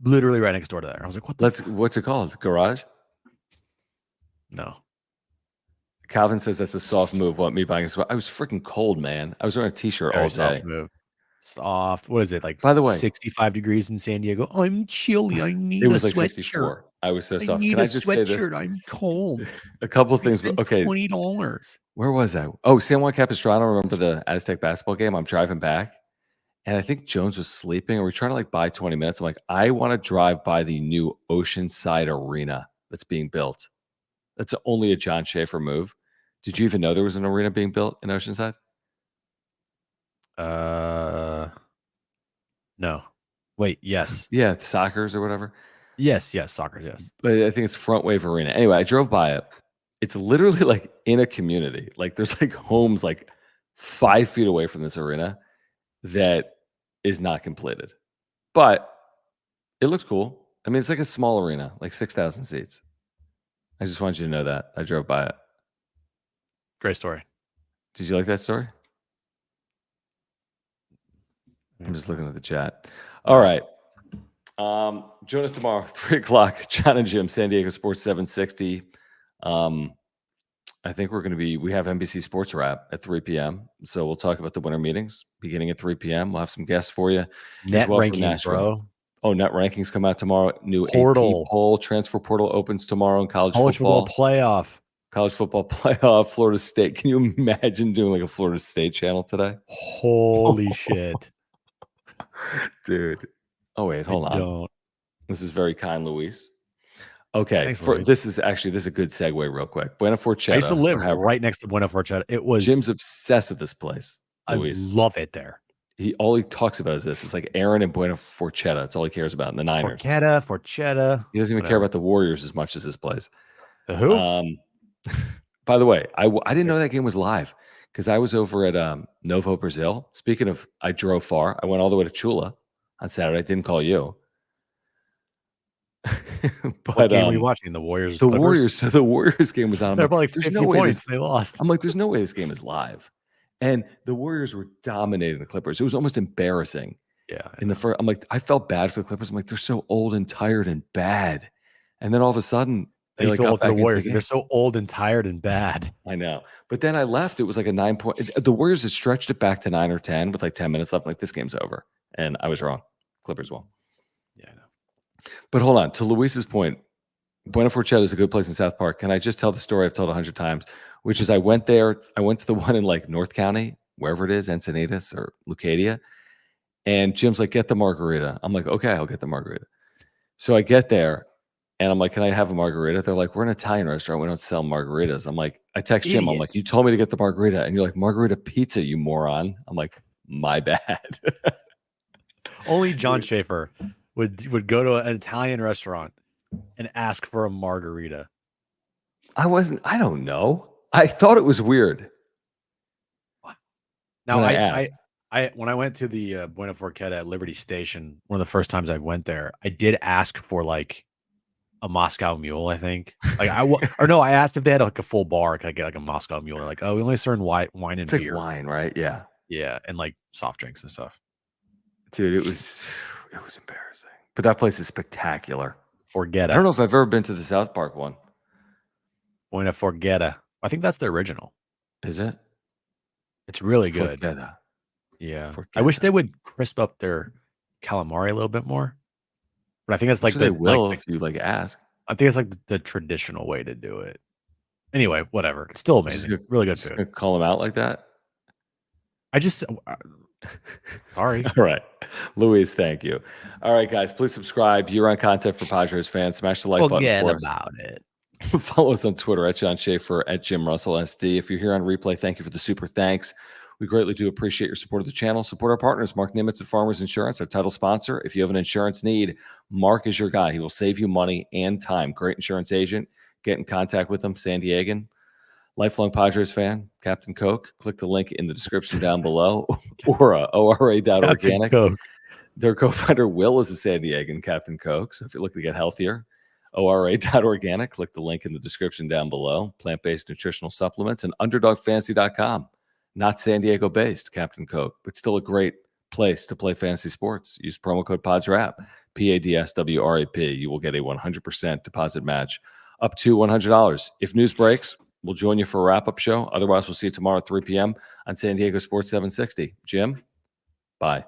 literally right next door to there. I was like, what's it called? Garage? No. Calvin says that's a soft move. What, me buying a sweat? I was freaking cold, man. I was wearing a t-shirt all day. Soft move. Soft. What is it? By the way, 65 degrees in San Diego. I'm chilly. I need it was a like 64. I was so soft. Can I just say this? I'm cold. A couple of things. Okay. $20. Where was I? Oh, San Juan Capistrano. Remember the Aztec basketball game? I'm driving back, and I think Jones was sleeping, and we're trying to buy 20 minutes. I'm like, I want to drive by the new Oceanside Arena that's being built. That's only a John Schaefer move. Did you even know there was an arena being built in Oceanside? No. Wait, yes. Yeah, Soccer's or whatever. Yes, soccer, yes. But I think it's Front Wave Arena. Anyway, I drove by it. It's literally like in a community. Like there's like homes like 5 feet away from this arena that is not completed. But it looks cool. I mean, it's like a small arena, like 6,000 seats. I just wanted you to know that. I drove by it. Great story. Did you like that story? I'm just looking at the chat. All right. Join us tomorrow, 3 o'clock. John and Jim, San Diego Sports 760. I think we have NBC Sports Wrap at 3 p.m. So we'll talk about the winter meetings beginning at 3 p.m. We'll have some guests for you. Net as well rankings, bro. Oh, net rankings come out tomorrow. New Portal. AP poll, transfer portal opens tomorrow in college football playoff. College football playoff, Florida State. Can you imagine doing like a Florida State channel today? Holy shit. Dude. Oh, wait, hold on. Don't. This is very kind, Luis. Okay, Thanks, Luis. this is a good segue real quick. Buena Forchetta. I used to live right next to Buena Forchetta. Jim's obsessed with this place. Luis. I love it there. All he talks about is this. It's like Aaron and Buena Forchetta. That's all he cares about in the Niners. Forchetta. He doesn't even care about the Warriors as much as this place. The who? By the way, I didn't know that game was live because I was over at Novo, Brazil. Speaking of, I drove far. I went all the way to Chula on Saturday. I didn't call you. But what game were you watching? The Warriors? The Warriors. So the Warriors game was on. They're like 50 points. They lost. I'm like, there's no way this game is live. And the Warriors were dominating the Clippers. It was almost embarrassing. Yeah. In the first, I'm like, I felt bad for the Clippers. I'm like, they're so old and tired and bad. And then all of a sudden, they like got back the Warriors. They're so old and tired and bad. I know. But then I left. It was like a 9-point. The Warriors had stretched it back to 9 or 10 with like 10 minutes left. I'm like, this game's over. And I was wrong. Clippers won. Yeah, I know. But hold on. To Luis's point, Buena Forchetta is a good place in South Park. Can I just tell the story I've told 100 times, which is I went there. I went to the one in like North County, wherever it is, Encinitas or Leucadia. And Jim's like, get the margarita. I'm like, okay, I'll get the margarita. So I get there and I'm like, can I have a margarita? They're like, we're an Italian restaurant. We don't sell margaritas. I'm like, I text Jim. I'm like, you told me to get the margarita. And you're like, margarita pizza, you moron. I'm like, my bad. Only John Schaefer would go to an Italian restaurant and ask for a margarita. I don't know. I thought it was weird. Now, when I went to the Buena Forchetta at Liberty Station, one of the first times I went there, I did ask for like a Moscow Mule, I think. Like I asked if they had like a full bar. Could I get like a Moscow Mule? They're like, oh, we only serve wine and it's beer. Like wine, right? Yeah. Yeah, and like soft drinks and stuff. Dude, it was embarrassing. But that place is spectacular. Forget it. I don't know if I've ever been to the South Park one. Buena Forchetta. I think that's the original. Is it? It's really good. Forchetta. Yeah. Forchetta. I wish they would crisp up their calamari a little bit more. But I think it's like they will if you like ask. I think it's like the traditional way to do it. Anyway, whatever. It's still amazing. Really good food. Call them out like that? Sorry. All right. Luis, thank you. All right, guys, please subscribe. Year-round content for Padres fans. Smash the like button for us. About it. Follow us on Twitter at John Schaefer, at Jim Russell SD. If you're here on replay, thank you for the super thanks. We greatly do appreciate your support of the channel. Support our partners, Mark Nimitz at Farmers Insurance, our title sponsor. If you have an insurance need, Mark is your guy. He will save you money and time. Great insurance agent. Get in contact with him, San Diegan. Lifelong Padres fan, Captain Coke. Click the link in the description down below. Or ora.organic. Their co-founder, Will, is a San Diegan, Captain Coke. So if you're looking to get healthier, ora.organic. Click the link in the description down below. Plant-based nutritional supplements and underdogfantasy.com. Not San Diego based, Captain Coke, but still a great place to play fantasy sports. Use promo code PADSWRAP, PADSWRAP. You will get a 100% deposit match up to $100. If news breaks, we'll join you for a wrap-up show. Otherwise, we'll see you tomorrow at 3 p.m. on San Diego Sports 760. Jim, bye.